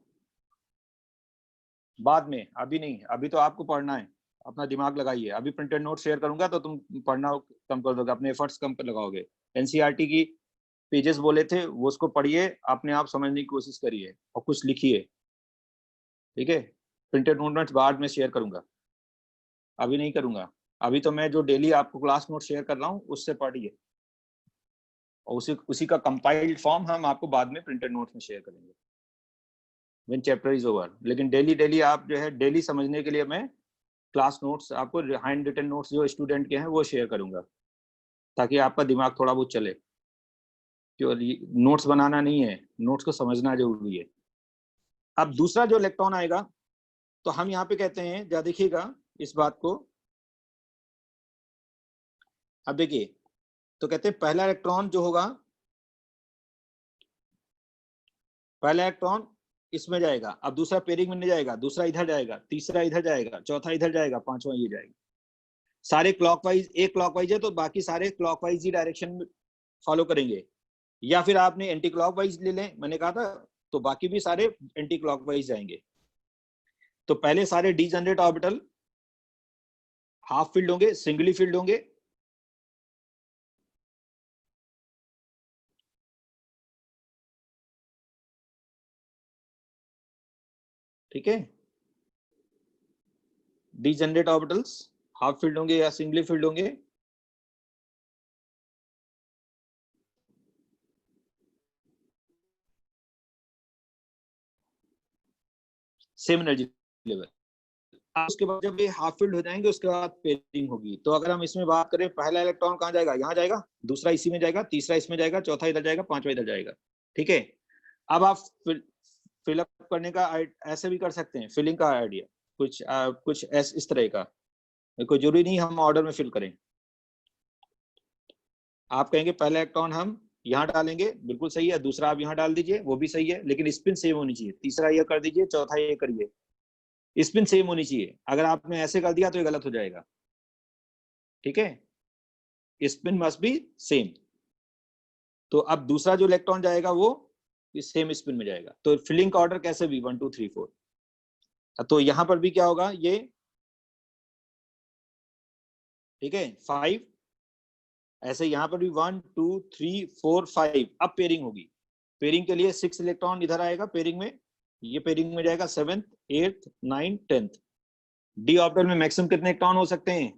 बाद में, अभी नहीं, अभी तो आपको पढ़ना है, अपना दिमाग लगाइए। अभी प्रिंटेड नोट शेयर करूंगा तो तुम पढ़ना कम कर दोगे, अपने एफर्ट्स कम लगाओगे। एनसीईआरटी की पेजेस बोले थे वो उसको पढ़िए, अपने आप समझने की कोशिश करिए और कुछ लिखिए, ठीक है। प्रिंटेड नोट्स बाद में शेयर करूंगा, अभी नहीं करूंगा। अभी तो मैं जो डेली आपको क्लास नोट शेयर कर रहा हूँ उससे पढ़िए, और उसी का कंपाइल्ड फॉर्म हम आपको बाद में प्रिंटेड नोट्स में शेयर करेंगे व्हेन चैप्टर इज ओवर। लेकिन डेली आप जो है डेली समझने के लिए मैं क्लास नोट्स आपको हैंड रिटन नोट्स जो स्टूडेंट के हैं वो शेयर करूंगा, ताकि आपका दिमाग थोड़ा बहुत चले। क्यों नोट्स बनाना नहीं है, नोट्स को समझना जरूरी है। अब दूसरा जो इलेक्ट्रॉन आएगा, तो हम यहाँ पे कहते हैं, जा देखिएगा इस बात को। अब देखिए, तो कहते हैं पहला इलेक्ट्रॉन जो होगा, पहला इलेक्ट्रॉन इसमें जाएगा, अब दूसरा पेयरिंग में नहीं जाएगा, दूसरा इधर जाएगा, तीसरा इधर जाएगा, चौथा इधर जाएगा, पांचवा ये जाएगा। सारे क्लॉकवाइज, एक क्लॉकवाइज है तो बाकी सारे क्लॉकवाइज ही डायरेक्शन फॉलो करेंगे, या फिर आपने एंटी क्लॉकवाइज ले लें, मैंने कहा था, तो बाकी भी सारे एंटी क्लॉकवाइज जाएंगे। तो पहले सारे डीजनरेट ऑर्बिटल हाफ फील्ड होंगे, सिंगली फील्ड होंगे, ठीक है। डीजनरेट ऑर्बिटल्स हाफ फील्ड होंगे या सिंगली फील्ड होंगे। Same energy level. उसके बाद जब ये हाफ फील्ड हो जाएंगे उसके बाद पेयरिंग होगी। तो अगर हम इसमें बात करें, पहला इलेक्ट्रॉन कहाँ जाएगा, यहाँ जाएगा, दूसरा इसी में जाएगा, तीसरा इसमें जाएगा, चौथा इधर जाएगा, पांचवा इधर जाएगा, ठीक है। अब आप फिलअप करने का ऐसे भी कर सकते हैं, फिलिंग का आइडिया कुछ इस तरह का, कोई जरूरी नहीं हम ऑर्डर में फिल करें। आप कहेंगे पहला इलेक्ट्रॉन हम यहाँ डालेंगे, बिल्कुल सही है, दूसरा आप यहाँ डाल दीजिए, वो भी सही है, लेकिन स्पिन सेम होनी चाहिए, तीसरा ये कर दीजिए, चौथा ये करिए, स्पिन सेम होनी चाहिए। अगर आपने ऐसे कर दिया तो ये गलत हो जाएगा, ठीक है, स्पिन मस्ट बी सेम। तो अब दूसरा जो इलेक्ट्रॉन जाएगा वो सेम स्पिन में जाएगा। तो फिलिंग का ऑर्डर कैसे भी 1 2 3 4। तो यहां पर भी क्या होगा, ये ठीक है 5, ऐसे यहां पर भी 1 2 3 4 5। अब पेयरिंग होगी, पेयरिंग के लिए 6 इलेक्ट्रॉन इधर आएगा पेयरिंग में, ये पेयरिंग में जाएगा 7th 8th 9th 10th। D orbital में मैक्सिमम कितने इलेक्ट्रॉन हो सकते हैं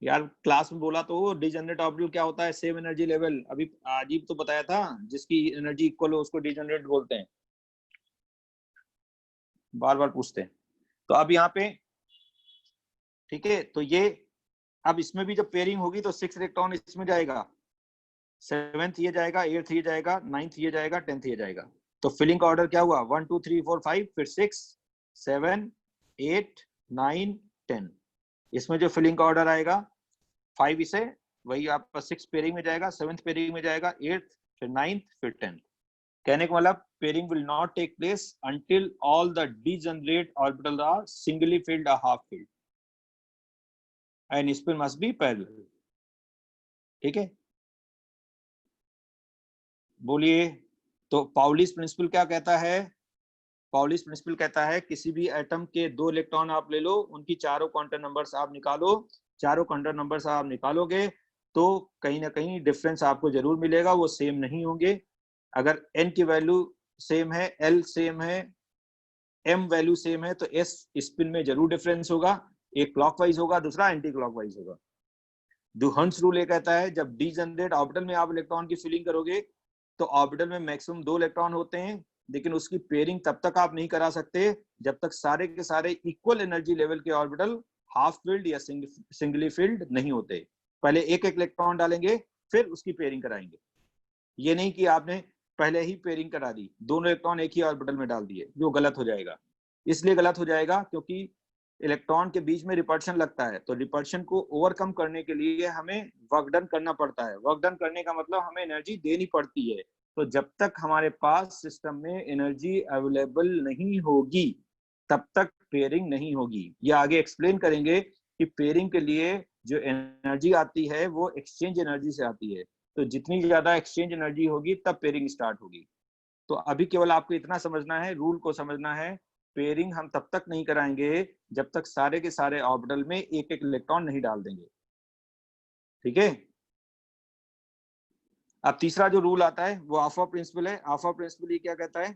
यार, क्लास में बोला तो डिजनरेट ऑर्बिटल क्या होता है, सेम एनर्जी लेवल। अभी अजीब तो बताया था, जिसकी एनर्जी इक्वल हो उसको डिजनरेट बोलते हैं, बार बार पूछते हैं। तो अब यहाँ पे ठीक है, तो ये अब इसमें भी जब पेयरिंग होगी तो 6 इलेक्ट्रॉन इसमें जाएगा, 7th ये जाएगा, 8th ये जाएगा, 9th ये जाएगा, 10th ये जाएगा। तो फिलिंग का ऑर्डर क्या हुआ, 1 2 3 4 5, फिर 6 7 8 9 10। इसमें जो फिलिंग का ऑर्डर आएगा 5 इसे वही आपका 6 पेयरिंग में जाएगा, 7th पेयरिंग में जाएगा, 8th, फिर 9th, फिर 10th। कहने का मतलब pairing will not take place until all the degenerate orbital are singly filled or half filled and spin must be parallel, ठीक है। बोलिए, तो पाउलिस प्रिंसिपल क्या कहता है, पाउलिस प्रिंसिपल कहता है किसी भी एटम के 2 इलेक्ट्रॉन आप ले लो, उनकी चारों क्वांटम नंबर्स आप निकालो, चारों क्वांटम नंबर्स आप निकालोगे तो कहीं ना कहीं डिफरेंस आपको जरूर मिलेगा, वो सेम नहीं होंगे। अगर n की वैल्यू सेम है, l सेम है, m वैल्यू सेम है, तो s स्पिन में जरूर डिफरेंस होगा, एक क्लॉकवाइज होगा, दूसरा एंटी क्लॉकवाइज होगा। डुहन्स रूल ये कहता है जब डीजनरेट ऑर्बिटल में आप इलेक्ट्रॉन की फिलिंग करोगे तो ऑर्बिटल में मैक्सिमम 2 इलेक्ट्रॉन होते हैं, लेकिन उसकी पेयरिंग तब तक आप नहीं करा सकते जब तक सारे के सारे इक्वल एनर्जी लेवल के ऑर्बिटल हाफ फील्ड या सिंगली फील्ड नहीं होते। पहले एक एक इलेक्ट्रॉन डालेंगे फिर उसकी पेयरिंग कराएंगे, ये नहीं कि आपने पहले ही पेयरिंग करा दी, दोनों इलेक्ट्रॉन एक ही ऑर्बिटल में डाल दिए, जो गलत हो जाएगा। इसलिए गलत हो जाएगा क्योंकि इलेक्ट्रॉन के बीच में रिपल्शन लगता है, तो रिपल्शन को ओवरकम करने के लिए हमें वर्क डन करना पड़ता है। वर्क डन करने का मतलब हमें एनर्जी देनी पड़ती है। तो जब तक हमारे पास सिस्टम में एनर्जी अवेलेबल नहीं होगी तब तक पेयरिंग नहीं होगी। ये आगे एक्सप्लेन करेंगे कि पेयरिंग के लिए जो एनर्जी आती है वो एक्सचेंज एनर्जी से आती है, तो जितनी ज्यादा एक्सचेंज एनर्जी होगी तब पेयरिंग स्टार्ट होगी। तो अभी केवल आपको इतना समझना है, रूल को समझना है पेयरिंग हम तब तक नहीं कराएंगे जब तक सारे के सारे ऑर्बिटल में एक एक इलेक्ट्रॉन नहीं डाल देंगे। ठीक है। अब तीसरा जो रूल आता है वो आफा प्रिंसिपल है। आफा प्रिंसिपल ये क्या कहता है?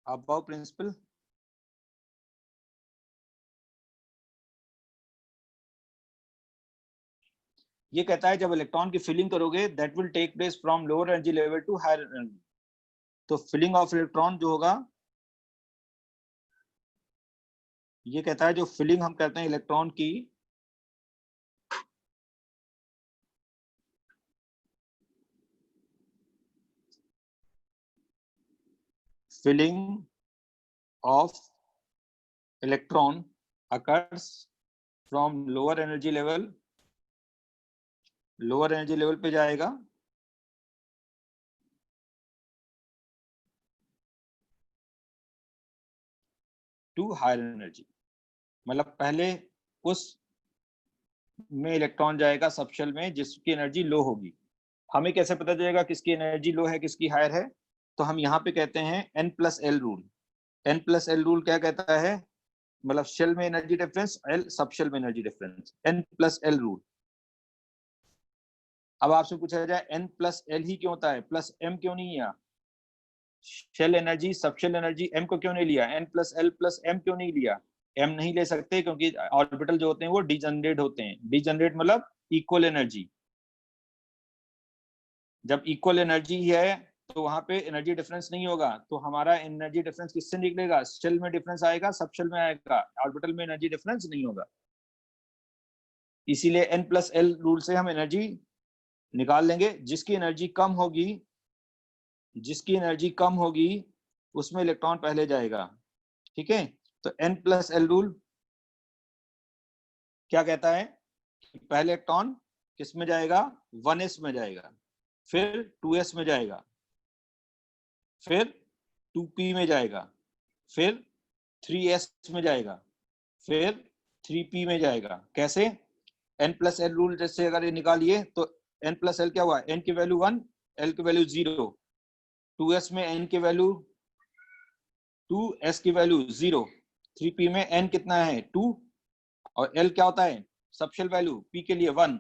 अबाव प्रिंसिपल ये कहता है जब इलेक्ट्रॉन की फिलिंग करोगे that will take place from lower energy level to higher energy. तो फिलिंग ऑफ इलेक्ट्रॉन जो होगा, ये कहता है जो फिलिंग हम करते हैं इलेक्ट्रॉन की, filling of electron occurs from lower energy level, lower energy level पे जाएगा टू हायर एनर्जी। मतलब पहले उस में इलेक्ट्रॉन जाएगा सबशेल में जिसकी एनर्जी लो होगी। हमें कैसे पता चलेगा किसकी एनर्जी लो है किसकी हायर है? तो हम यहाँ पे कहते हैं N+L रूल। N+L रूल क्या कहता है? मतलब शेल में एनर्जी डिफरेंस, L सबशेल में एनर्जी डिफरेंस, N+L रूल। अब आपसे पूछा जाए N+L ही क्यों होता है, प्लस M क्यों नहीं है? Shell energy subshell energy M को क्यों नहीं लिया? N+L+M क्यों नहीं लिया? M नहीं ले सकते क्योंकि ऑर्बिटल जो होते हैं वो डिजनरेट होते हैं। डिजनरेट मतलब इक्वल एनर्जी। जब इक्वल एनर्जी है तो वहां पे एनर्जी डिफरेंस नहीं होगा। तो हमारा एनर्जी डिफरेंस किससे निकलेगा? शेल में डिफरेंस आएगा, सबशेल में आएगा, ऑर्बिटल में एनर्जी डिफरेंस नहीं होगा। इसीलिए N+L रूल से हम एनर्जी निकाल लेंगे। जिसकी एनर्जी कम होगी, जिसकी एनर्जी कम होगी उसमें इलेक्ट्रॉन पहले जाएगा। ठीक है। तो N+L रूल क्या कहता है? पहले इलेक्ट्रॉन किस में जाएगा? 1s में जाएगा, फिर 2s में जाएगा, फिर 2p में जाएगा, फिर 3s में जाएगा, फिर 3p में जाएगा। कैसे? N+L रूल जैसे अगर ये निकालिए तो N+L क्या हुआ? N की वैल्यू 1, L की वैल्यू 0, 2s में N की वैल्यू 2, S की वैल्यू 0, 3p में N कितना है? 2, और L क्या होता है? सबशेल वैल्यू, P के लिए 1,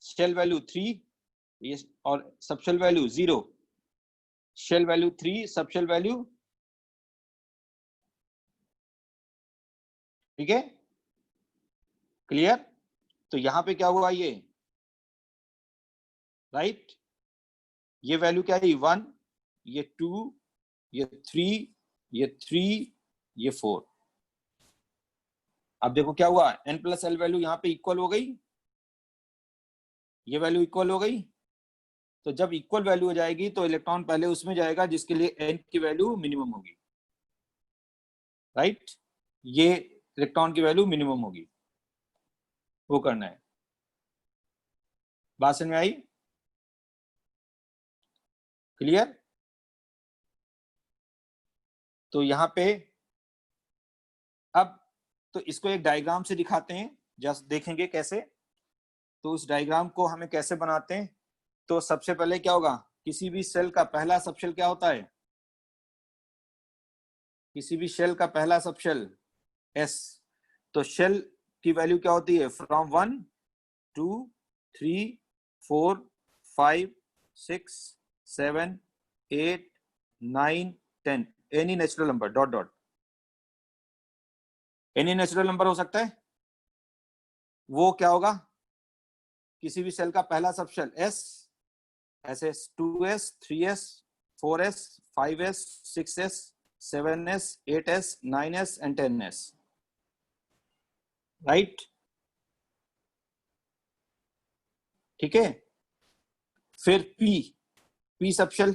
शेल वैल्यू 3 और subshell value 0, shell value 3, subshell value. ठीक है, क्लियर? तो यहां पे क्या हुआ? ये राइट, ये वैल्यू क्या है? 1, ये 2, ये 3, ये 3, ये 4। अब देखो क्या हुआ? N+L वैल्यू यहाँ पे इक्वल हो गई, ये वैल्यू इक्वल हो गई। तो जब इक्वल वैल्यू हो जाएगी तो इलेक्ट्रॉन पहले उसमें जाएगा जिसके लिए N की वैल्यू मिनिमम होगी। राइट, ये इलेक्ट्रॉन की वैल्यू मिनिमम होगी, वो करना है। बात समझ में आई? क्लियर? तो यहाँ पे अब तो इसको एक डायग्राम से दिखाते हैं, जस्ट देखेंगे कैसे। तो उस डायग्राम को हमें कैसे बनाते हैं? तो सबसे पहले क्या होगा? किसी भी सेल का पहला सबशेल क्या होता है? किसी भी शेल का पहला सबशेल S। तो शेल की वैल्यू क्या होती है? From 1, 2, 3, 4, 5, 6, 7, 8, 9, 10, any natural number dot dot, any natural number हो सकता है। वो क्या होगा? किसी भी सेल का पहला सबशेल S, ऐसे 2s, 3s, 4s, 5s, 6s, 7s, 8s, 9s and 10s। Right, ठीक है। फिर P सबशेल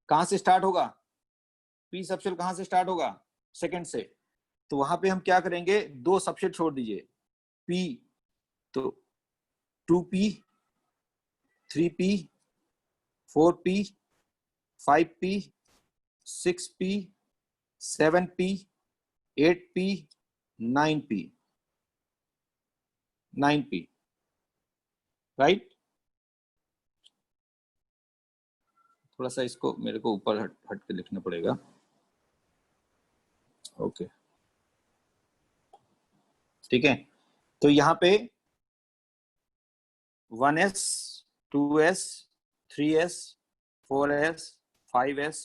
कहां से स्टार्ट होगा? P सबशेल कहां से स्टार्ट होगा? सेकंड से। तो वहां पे हम क्या करेंगे? 2 सबशेल छोड़ दीजिए P, तो 2p, 3p, 4p, 5p, 6p, 7p, 8p, 9p, 9p। Right. थोड़ा सा इसको मेरे को ऊपर हट के लिखना पड़ेगा। ओके ठीक है, तो यहाँ पे 1s 2s 3s 4s 5s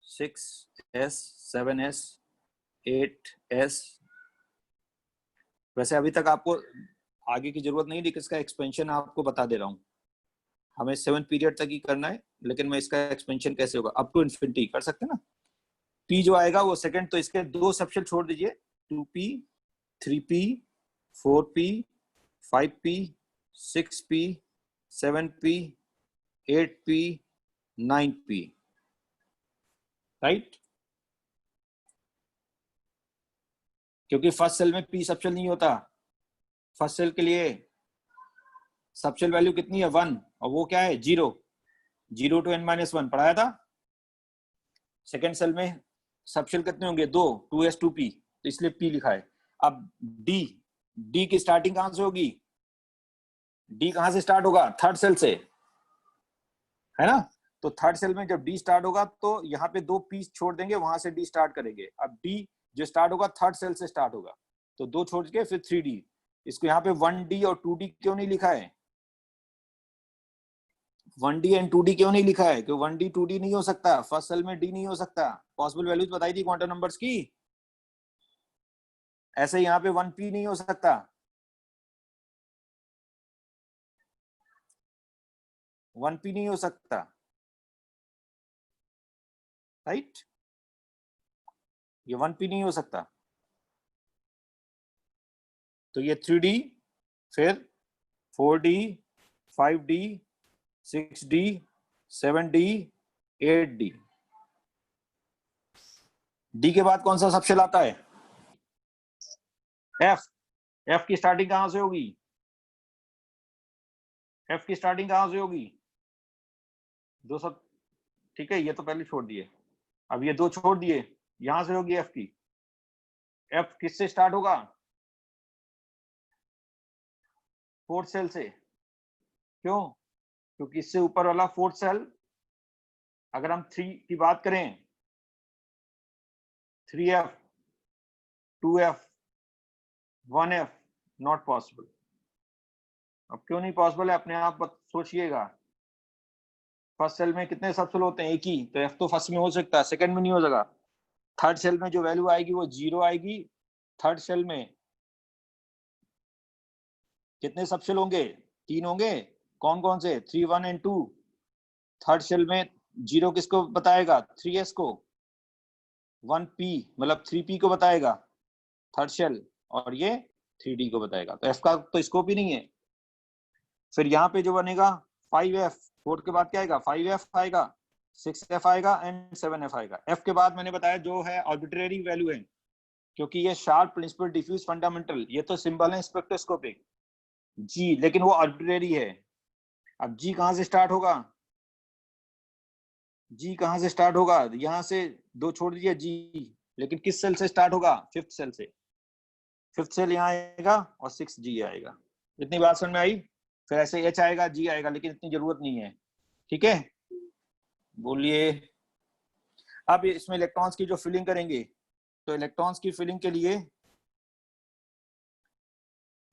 6s 7s 8s। वैसे अभी तक आपको आगे की जरूरत नहीं, लेकिन इसका एक्सपेंशन आपको बता दे रहा हूँ। हमें 7 पीरियड तक ही करना है, लेकिन मैं इसका एक्सपेंशन कैसे होगा, अप टू इन्फिनिटी कर सकते हैं ना। पी जो आएगा वो सेकंड, तो इसके 2 सबशेल छोड़ दीजिए, 2p 3p 4p 5p 6p 7p 8p 9p, right. क्योंकि फर्स्ट सेल में p सबशेल नहीं होता, फर्स्ट सेल के लिए सबशेल वैल्यू कितनी है 1, और वो क्या है 0 to n-1 पढ़ाया था। सेकेंड सेल में सबशेल कितने होंगे 2 2s 2p, तो इसलिए p लिखा है। अब d की स्टार्टिंग कहां से होगी, d कहां से स्टार्ट होगा, थर्ड सेल से, है ना। तो थर्ड सेल में जब d स्टार्ट होगा तो यहाँ पे 2 पीस छोड़ देंगे, वहां से d स्टार्ट करेंगे। अब d जो स्टार्ट होगा थर्ड सेल से स्टार्ट होगा, तो 2 छोड़ के फिर 3d। इसको यहाँ पे 1d और 2d क्यों नहीं लिखा है, 1d एंड 2d क्यों नहीं लिखा है, क्योंकि 1d 2d नहीं हो सकता, फर्स्ट सेल में d नहीं हो सकता। पॉसिबल वैल्यूज बताई थी क्वांटम नंबर्स की, ऐसे यहाँ पे 1p नहीं हो सकता, 1p नहीं हो सकता, राइट। ये 1p नहीं हो सकता, तो ये 3d, फिर 4d 5d 6d 7d 8d। d के बाद कौन सा सबशेल आता है, f। f की स्टार्टिंग कहां से होगी, f की स्टार्टिंग कहां से होगी, 2 सब, ठीक है, ये तो पहले छोड़ दिए, अब ये 2 छोड़ दिए, यहां से होगी f की। f किससे स्टार्ट होगा, फोर्थ सेल से, क्यों, क्योंकि इससे ऊपर वाला फोर्थ सेल, अगर हम 3 की बात करें, 3f 2f 1f, not possible. अब क्यों नहीं पॉसिबल है, अपने आप सोचिएगा। फर्स्ट सेल में कितने सबसेल होते हैं, एक ही, तो f तो फर्स्ट में हो सकता है, सेकंड में नहीं हो सकता। थर्ड सेल में जो वैल्यू आएगी वो 0 आएगी। थर्ड सेल में कितने सबसेल होंगे, 3 होंगे, कौन कौन से, 3 1 एंड 2। थर्ड सेल में 0 किसको बताएगा, 3s को, 1p मतलब 3p को बताएगा थर्ड सेल, और ये 3d को बताएगा, तो f का तो स्कोप ही नहीं है। फिर यहाँ पे जो बनेगा 5f, 4 के बाद क्या आएगा, 5f आएगा, 6f आएगा एंड 7f आएगा। f के बाद मैंने बताया जो है आर्बिट्रेरी वैल्यू है, क्योंकि ये शार्प प्रिंसिपल डिफ्यूज फंडामेंटल, ये तो सिंबल है स्पेक्ट्रोस्कोपिक जी, लेकिन वो आर्बिट्रेरी है। अब जी कहां से स्टार्ट होगा, जी कहां से स्टार्ट होगा, यहां से 2 छोड़ दीजिए जी, लेकिन किस सेल से स्टार्ट होगा, फिफ्थ सेल से, फिफ्थ सेल यहाँ आएगा और 6g आएगा। इतनी बात समझ में आई। फिर ऐसे h आएगा g आएगा, लेकिन इतनी जरूरत नहीं है, ठीक है। बोलिए, अब इसमें इलेक्ट्रॉन्स की जो फिलिंग करेंगे, तो इलेक्ट्रॉन्स की फिलिंग के लिए,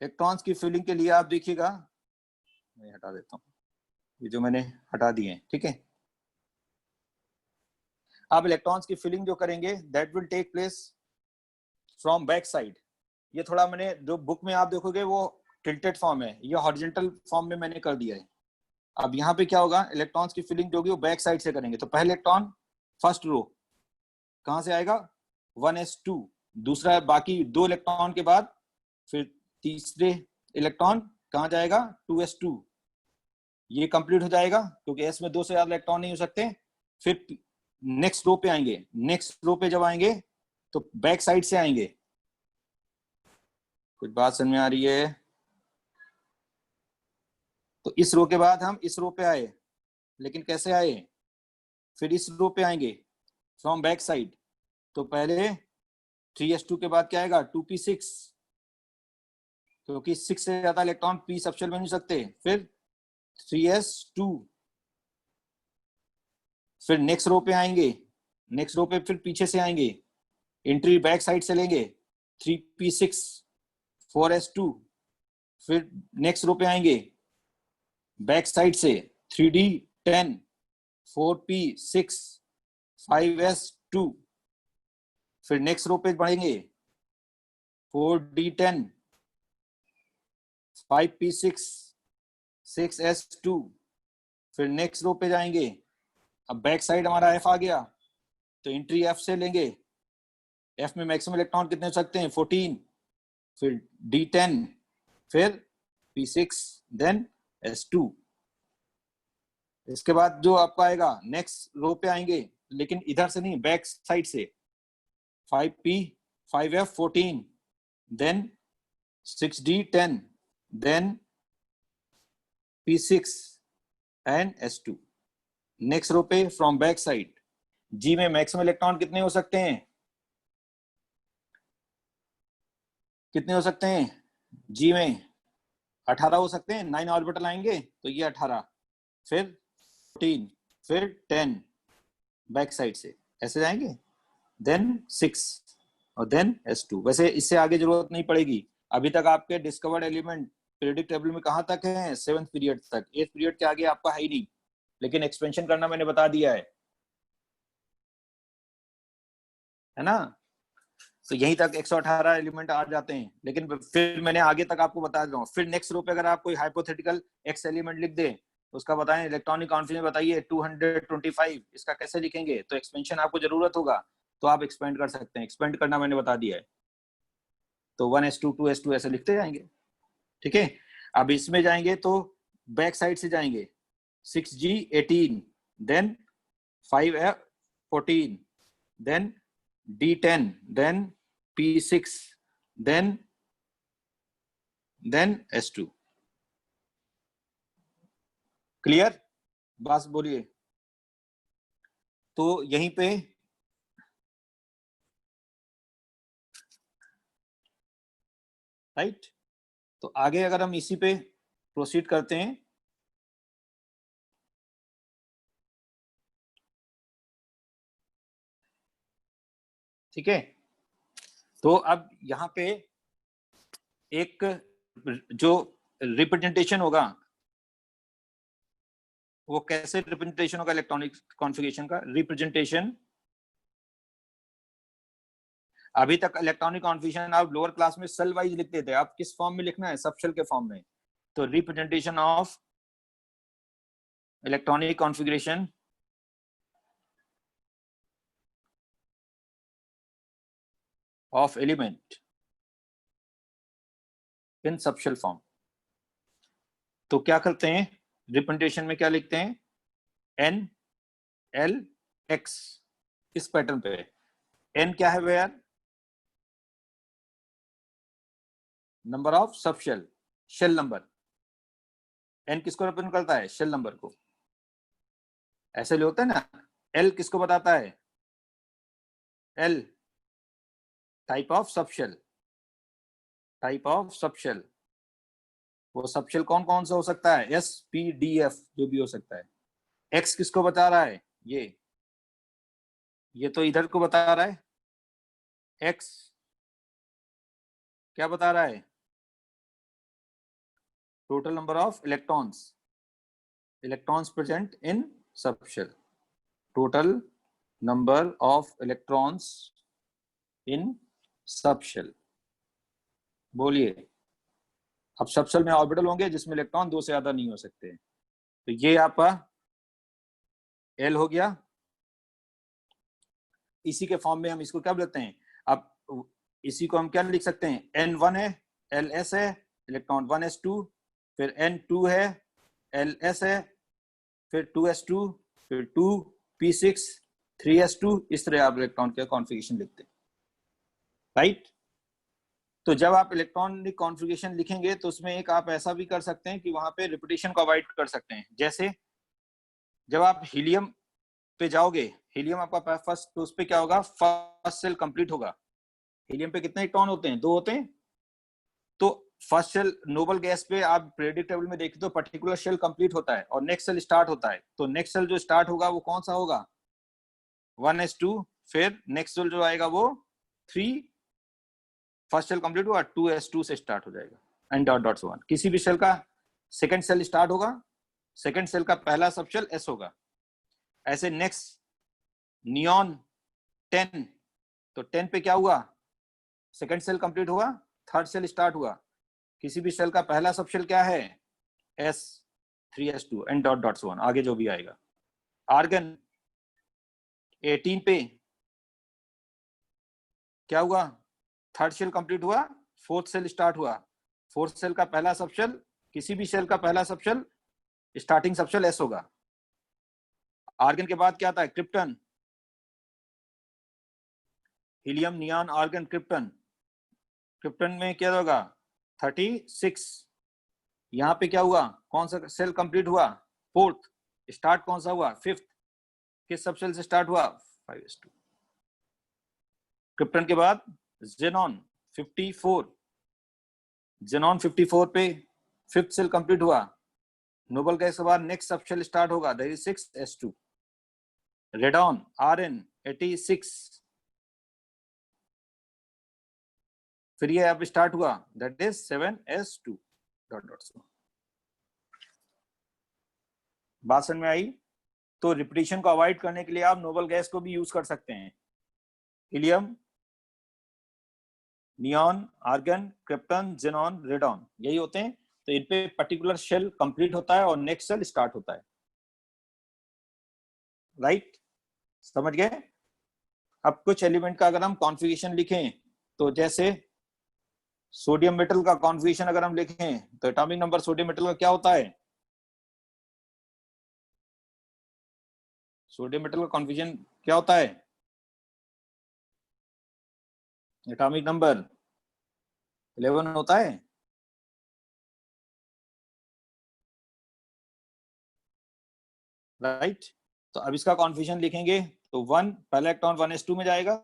इलेक्ट्रॉन्स की फिलिंग के लिए आप देखिएगा, मैं हटा देता हूँ ये जो मैंने हटा दिए हैं, ठीक है। अब इलेक्ट्रॉन्स की फिलिंग जो करेंगे that will take place from back side. ये थोड़ा मैंने जो बुक में आप देखोगे वो टिल्टेड फॉर्म है, ये हॉरिजॉन्टल फॉर्म में मैंने कर दिया है। अब यहाँ पे क्या होगा, इलेक्ट्रॉन्स की फिलिंग जो होगी वो बैक साइड से करेंगे। तो पहले इलेक्ट्रॉन फर्स्ट रो कहां से आएगा, 1s2, दूसरा बाकी 2 इलेक्ट्रॉन के बाद फिर तीसरे इलेक्ट्रॉन कहां जाएगा, 2s2, ये कंप्लीट हो जाएगा क्योंकि s में 2 से ज्यादा इलेक्ट्रॉन नहीं हो सकते। फिर नेक्स्ट रो पे आएंगे, नेक्स्ट रो पे जब आएंगे तो बैक साइड से आएंगे। कुछ बात समझ में आ रही है, तो इस रो के बाद हम इस रो पे आए, लेकिन कैसे आए, फिर इस रो पे आएंगे फ्रॉम बैक साइड। तो पहले 3s2 के बाद क्या आएगा, 2p6, क्योंकि 6 से ज्यादा इलेक्ट्रॉन p सबशेल में नहीं सकते। फिर 3s2, फिर नेक्स्ट रो पे आएंगे, नेक्स्ट रो पे फिर पीछे से आएंगे, एंट्री बैक साइड से लेंगे 3p6 4s2, फिर नेक्स्ट रो पे आएंगे बैक साइड से 3d10 4p6 5s2, फिर नेक्स्ट रो पे बढ़ेंगे 4d10 5p6 6s2, फिर नेक्स्ट रो पे जाएंगे, अब बैक साइड हमारा f आ गया तो एंट्री f से लेंगे, f में मैक्सिमम इलेक्ट्रॉन कितने हो सकते हैं 14, फिर d10, फिर p6 देन s2। इसके बाद जो आपका आएगा नेक्स्ट रो पे आएंगे, लेकिन इधर से नहीं, बैक साइड से 5p 5f 14 then 6d10 then p6 and s2। Next row पे फ्रॉम बैक साइड g में मैक्सिमम इलेक्ट्रॉन कितने हो सकते हैं, कितने हो सकते हैं g में 18 हो सकते हैं, 9 ऑर्बिटल आएंगे तो ये 18, फिर 14, फिर 10 बैक साइड से ऐसे जाएंगे, देन 6 और देन s2। वैसे इससे आगे जरूरत नहीं पड़ेगी, अभी तक आपके डिस्कवर्ड एलिमेंट पीरियोडिक टेबल में कहां तक है 7th पीरियड तक, 8th पीरियड के आगे आपका है ही नहीं, लेकिन एक्सपेंशन करना मैंने बता दिया है ना। तो यहीं तक 118 एलिमेंट आ जाते हैं, लेकिन फिर मैंने आगे तक आपको बता रहा हूँ। फिर नेक्स्ट रो पे अगर आप कोई हाइपोथेटिकल एक्स एलिमेंट लिख दे तो उसका बताएं इलेक्ट्रॉनिक कॉन्फिगरेशन बताइए 225, इसका कैसे लिखेंगे, तो एक्सपेंशन आपको जरूरत होगा तो आप एक्सपेंड कर सकते हैं, एक्सपेंड करना मैंने बता दिया है, तो 1s2 2s2 ऐसे लिखते जाएंगे, ठीक है। अब इसमें जाएंगे तो बैक साइड से जाएंगे 6g 18 then 5f 14 then d10 then p6 then s2। Clear बात बोलिए। तो यहीं पे राइट, तो आगे अगर हम इसी पे प्रोसीड करते हैं, ठीक है। तो अब यहाँ पे एक जो रिप्रेजेंटेशन होगा वो कैसे रिप्रेजेंटेशन होगा इलेक्ट्रॉनिक कॉन्फ़िगरेशन का, रिप्रेजेंटेशन अभी तक इलेक्ट्रॉनिक कॉन्फ़िगरेशन आप लोअर क्लास में सेल वाइज लिखते थे, आप किस फॉर्म में लिखना है, सब शेल के फॉर्म में। तो representation of electronic configuration of element in subshell form. तो क्या करते हैं रिप्रेजेंटेशन में, क्या लिखते हैं n l x, इस पैटर्न पे n क्या है where, number of subshell, shell number. n किसको रिप्रेजेंट करता है, शेल नंबर को, ऐसे होता है ना। l किसको बताता है, l type of subshell, type of subshell. वो सबशेल कौन कौन सा हो सकता है, s p d f जो भी हो सकता है। x किसको बता रहा है, ये तो इधर को बता रहा है, x क्या बता रहा है, total number of electrons, electrons present in subshell, total number of electrons in subshell. बोलिए, अब सबशेल में ऑर्बिटल होंगे जिसमें इलेक्ट्रॉन दो से ज्यादा नहीं हो सकते, तो ये आपका L हो गया। इसी के फॉर्म में हम इसको क्या बोलते हैं, अब इसी को हम क्या लिख सकते हैं, N1 है, LS है, इलेक्ट्रॉन 1s2, फिर N2 है, LS है, फिर 2s2, फिर 2p6 3s2, इस तरह आप इलेक्ट्रॉन का कॉन्फ़िगरेशन लिखते हैं, राइट। तो जब आप इलेक्ट्रॉनिक कॉन्फ़िगरेशन लिखेंगे तो उसमें एक आप ऐसा भी कर सकते हैं कि वहां पे रिपीटेशन को अवॉइड कर सकते हैं। जैसे जब आप हीलियम पे जाओगे, हीलियम आपका फर्स्ट, तो उस पे क्या होगा, फर्स्ट सेल कंप्लीट होगा। हीलियम पे कितने इलेक्ट्रॉन होते हैं, 2 होते हैं। तो फर्स्ट सेल नोबल गैस पे आप पीरियोडिक टेबल में देखें तो पर्टिकुलर सेल कंप्लीट होता है और नेक्स्ट सेल स्टार्ट होता है, तो नेक्स्ट सेल जो स्टार्ट होगा वो कौन सा होगा 1s2, फिर नेक्स्ट सेल जो आएगा वो 3, फर्स्ट सेल कंप्लीट हुआ 2s2 से स्टार्ट हो जाएगा and dot dot so on. किसी भी सेल का सेकंड सेल स्टार्ट होगा, सेकंड सेल का पहला सब सेल s होगा। ऐसे नेक्स्ट नियॉन 10, तो 10 पे क्या हुआ सेकंड सेल कंप्लीट हुआ, थर्ड सेल स्टार्ट हुआ, किसी भी सेल का पहला सब सेल क्या है s, 3s2 and dot dot so on, आगे जो भी आएगा। आर्गन 18 पे क्या हुआ थर्ड सेल कंप्लीट हुआ, फोर्थ सेल स्टार्ट हुआ, फोर्थ सेल का पहला सब सेल, किसी भी सेल का पहला subshell starting subshell s होगा। आर्गन के बाद क्या आता है krypton, helium, neon, argon, krypton. Krypton में क्या होगा 36, यहाँ पे क्या हुआ कौन सा सेल कंप्लीट हुआ फोर्थ, स्टार्ट कौन सा हुआ फिफ्थ, किस सब सेल से स्टार्ट हुआ 5s2। क्रिप्टन के बाद जेनॉन 54, जेनॉन 54 पे फिफ्थ सेल कंप्लीट हुआ, नोबल गैस के बाद नेक्स्ट सब सेल स्टार्ट होगा that is 6s2। Radon Rn 86, फिर ये अब स्टार्ट हुआ that is 7s2 dot dot so. बात समझ में आई? तो रिपीटिशन को अवॉइड करने के लिए आप नोबल गैस को भी यूज कर सकते हैं, helium, neon, argon, krypton, xenon, radon, यही होते हैं। तो इन पे पर्टिकुलर सेल कंप्लीट होता है और नेक्स्ट सेल स्टार्ट होता है, राइट? समझ गए? अब कुछ एलिमेंट का अगर हम कॉन्फ़िगरेशन लिखें, तो जैसे सोडियम मेटल का कॉन्फ़िगरेशन अगर हम लिखें तो एटॉमिक नंबर सोडियम मेटल का क्या होता है, सोडियम मेटल का कॉन्फ़िगरेशन क्या होता है, एटॉमिक नंबर 11 होता है। राइट? तो अब इसका कॉन्फ़िगरेशन लिखेंगे तो 1 पहला इलेक्ट्रॉन 1s2 में जाएगा,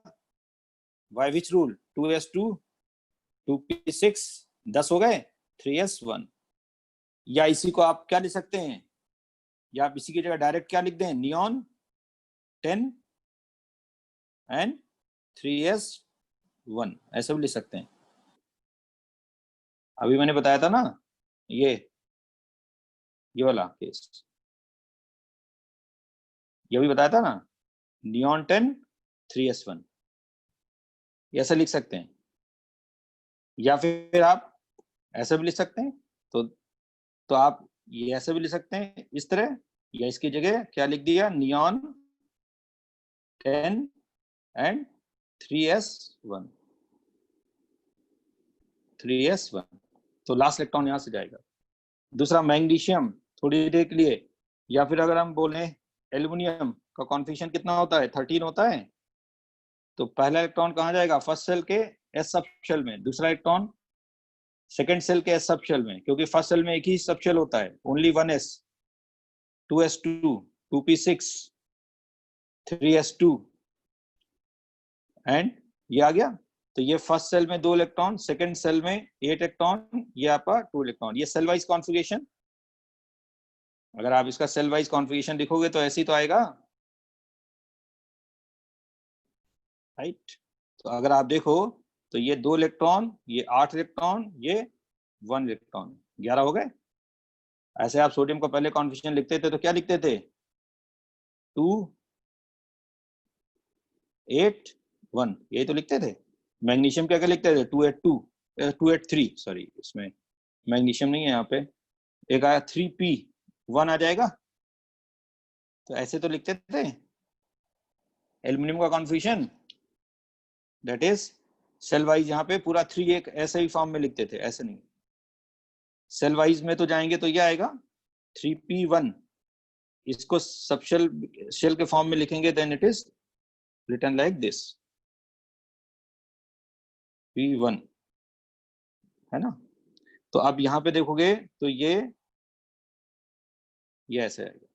by which rule 2s2 2p6 10 हो गए 3s1। या इसी को आप क्या लिख सकते हैं, या आप इसी की जगह डायरेक्ट क्या लिख दें नियॉन 10 एंड 3s1 ऐसे भी लिख सकते हैं। अभी मैंने बताया था ना ये वाला केस, ये भी बताया था ना नियॉन 10 3s1, ऐसा लिख सकते हैं। या फिर आप ऐसे भी लिख सकते हैं, तो आप ये ऐसे भी लिख सकते हैं इस तरह, या इसकी जगह क्या लिख दिया नियॉन 10 एंड 3s1 तो लास्ट इलेक्ट्रॉन यहां से जाएगा। दूसरा मैग्नीशियम थोड़ी देर के लिए, या फिर अगर हम बोले एल्युमिनियम का कॉन्फ़िगरेशन कितना होता है 13 होता है, तो पहला इलेक्ट्रॉन कहाँ जाएगा फर्स्ट सेल के एस सब शेल में, दूसरा इलेक्ट्रॉन सेकेंड सेल के एस सब शेल में, क्योंकि फर्स्ट सेल में एक ही सब शेल होता है, only 1s, 2s2 2p6 3s2 and ये आ गया। तो ये फर्स्ट सेल में 2 इलेक्ट्रॉन, सेकंड सेल में 8 इलेक्ट्रॉन, ये आपका 2 इलेक्ट्रॉन। ये सेल वाइज कॉन्फ़िगरेशन, अगर आप इसका सेल वाइज कॉन्फ़िगरेशन लिखोगे तो ऐसे ही तो आएगा, राइट? तो अगर आप देखो तो ये 2 इलेक्ट्रॉन, ये 8 इलेक्ट्रॉन, ये 1 इलेक्ट्रॉन, 11 हो गए। ऐसे आप सोडियम को पहले कॉन्फ़िगरेशन लिखते थे तो क्या लिखते थे 2 8 1, यही तो लिखते थे। मैग्नीशियम क्या क्या लिखते थे 282 283, सॉरी इसमें मैग्नीशियम नहीं है यहाँ पे, एक आया 3p1 आ जाएगा, तो ऐसे तो लिखते थे। एल्युमिनियम का configuration that is shell wise, यहाँ पे पूरा 3 एक ऐसे ही फॉर्म में लिखते थे, ऐसे नहीं, सेल वाइज में तो जाएंगे तो यह आएगा 3p1, इसको सब शेल के फॉर्म में लिखेंगे then it is written like this p1, है ना? तो अब यहाँ पे देखोगे तो ये ऐसे आएगा,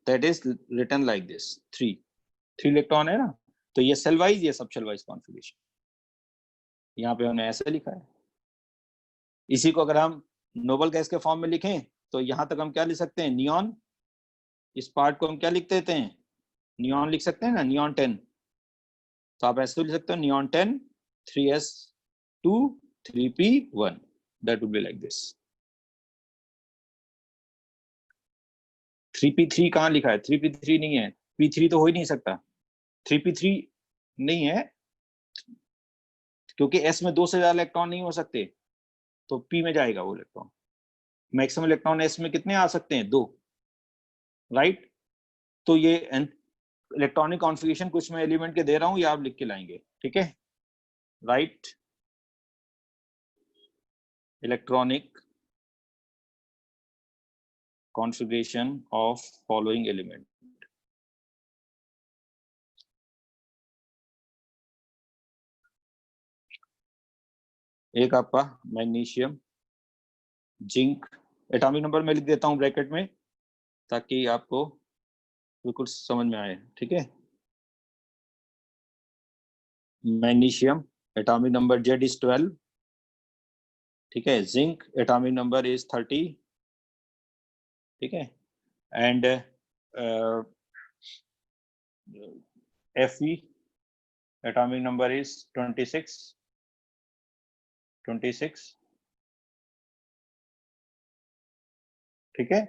that is written like this 3 electron है ना, तो ये सेल वाइज, ये सब शेल वाइज कॉन्फ़िगरेशन, यहाँ पे हमने ऐसे लिखा है। इसी को अगर हम नोबल गैस के फॉर्म में लिखें तो यहां तक हम क्या लिख सकते हैं, नियॉन, इस पार्ट को हम क्या लिख देते हैं, नियॉन लिख सकते हैं ना, नियॉन 10। तो आप ऐसे लिख सकते हो neon 10 3s2 3p1, that would be like this. 3p3 कहाँ लिखा है, 3p3 नहीं है, p3 तो हो ही नहीं सकता, 3p3 नहीं है, क्योंकि s में 2 से ज्यादा इलेक्ट्रॉन नहीं हो सकते, तो p में जाएगा वो इलेक्ट्रॉन। मैक्सिमम इलेक्ट्रॉन s में कितने आ सकते हैं, 2, राइट। तो ये इलेक्ट्रॉनिक कॉन्फ़िगरेशन कुछ मैं एलिमेंट के दे रहा हूं, या आप लिख के लाएंगे, ठीक है। Right electronic configuration of following element. एक आपका मैग्नीशियम, जिंक, एटॉमिक नंबर में लिख देता हूं ब्रैकेट में ताकि आपको बिल्कुल समझ में आए, ठीक है। Magnesium atomic number Z is 12, ठीक है। जिंक एटॉमिक नंबर इज 30, ठीक है। And Fe atomic number is 26, ठीक है।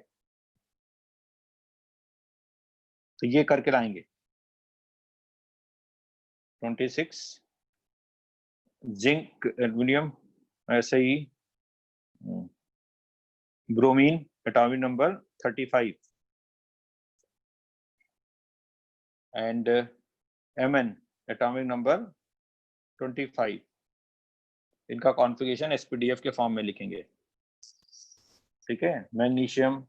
तो ये करके लाएंगे 26, जिंक एल्युमिनियम ऐसे ही, bromine atomic number 35 and Mn atomic number 25। इनका कॉन्फ़िगरेशन एसपीडीएफ के फॉर्म में लिखेंगे, ठीक है। Magnesium,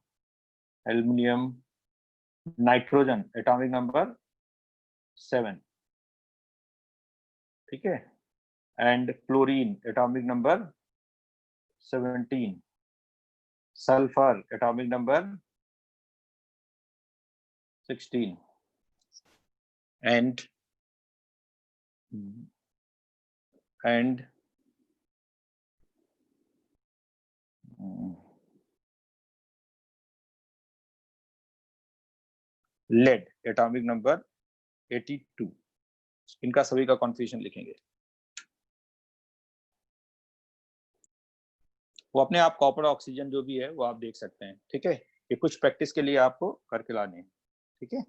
aluminium, nitrogen atomic number 7, ठीक है। And chlorine atomic number 17, sulphur atomic number 16 and lead atomic number 82। इनका सभी का कॉन्फ़िगरेशन लिखेंगे। वो अपने आप कॉपर ऑक्सीजन जो भी है वो आप देख सकते हैं, ठीक है। ये कुछ प्रैक्टिस के लिए आपको करके लाने हैं, ठीक है।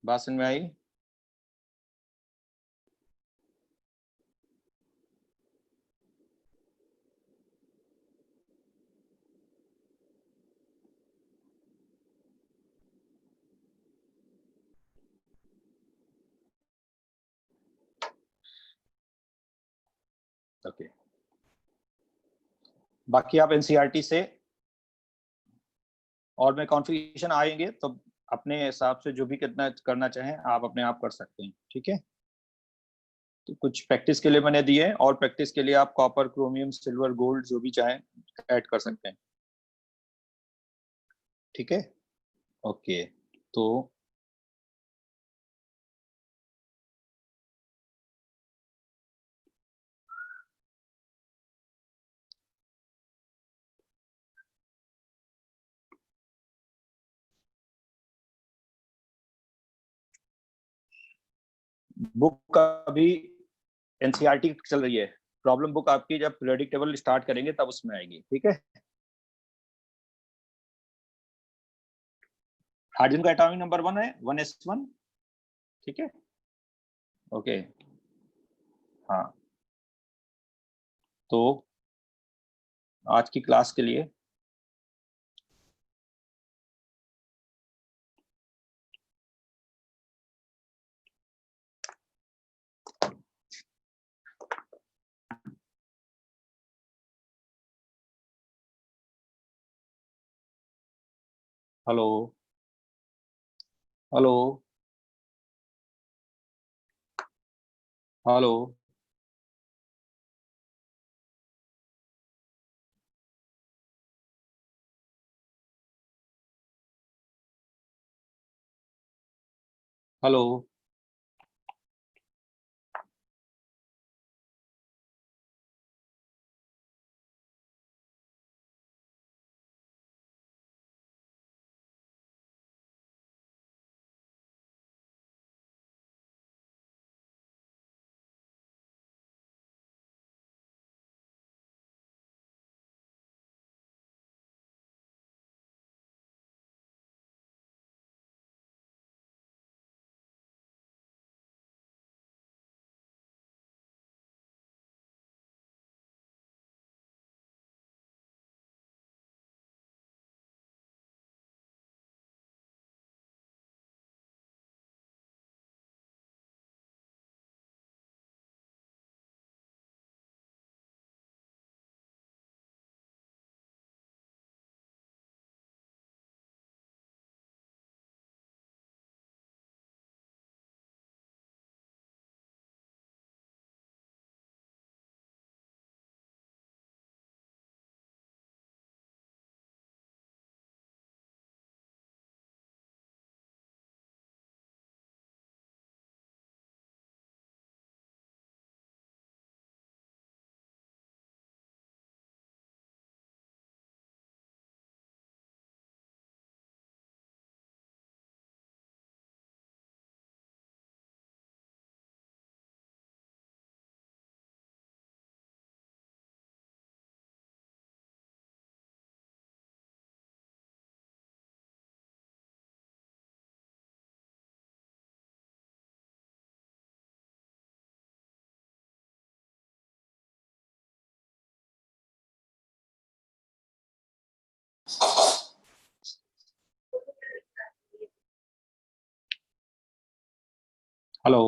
बात समझ में आई? ओके, बाकी आप एनसीईआरटी से और में कॉन्फ़िगरेशन आएंगे तो अपने हिसाब से जो भी कितना करना चाहें आप अपने आप कर सकते हैं, ठीक है। तो कुछ प्रैक्टिस के लिए मैंने दिए हैं, और प्रैक्टिस के लिए आप कॉपर, क्रोमियम, सिल्वर, गोल्ड जो भी चाहें ऐड कर सकते हैं, ठीक है। ओके, तो बुक अभी एनसीईआरटी चल रही है, प्रॉब्लम बुक आपकी जब प्रेडिक्टेबल स्टार्ट करेंगे तब उसमें आएगी, ठीक है। हाइड्रोजन का एटॉमिक नंबर 1 है, 1s1, ठीक है। ओके, हाँ, तो आज की क्लास के लिए hello, hello, hello, hello, hello,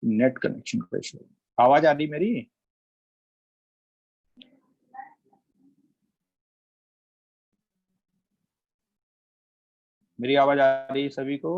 net connection का इशू। आवाज आ रही मेरी? मेरी आवाज आ रही है सभी को?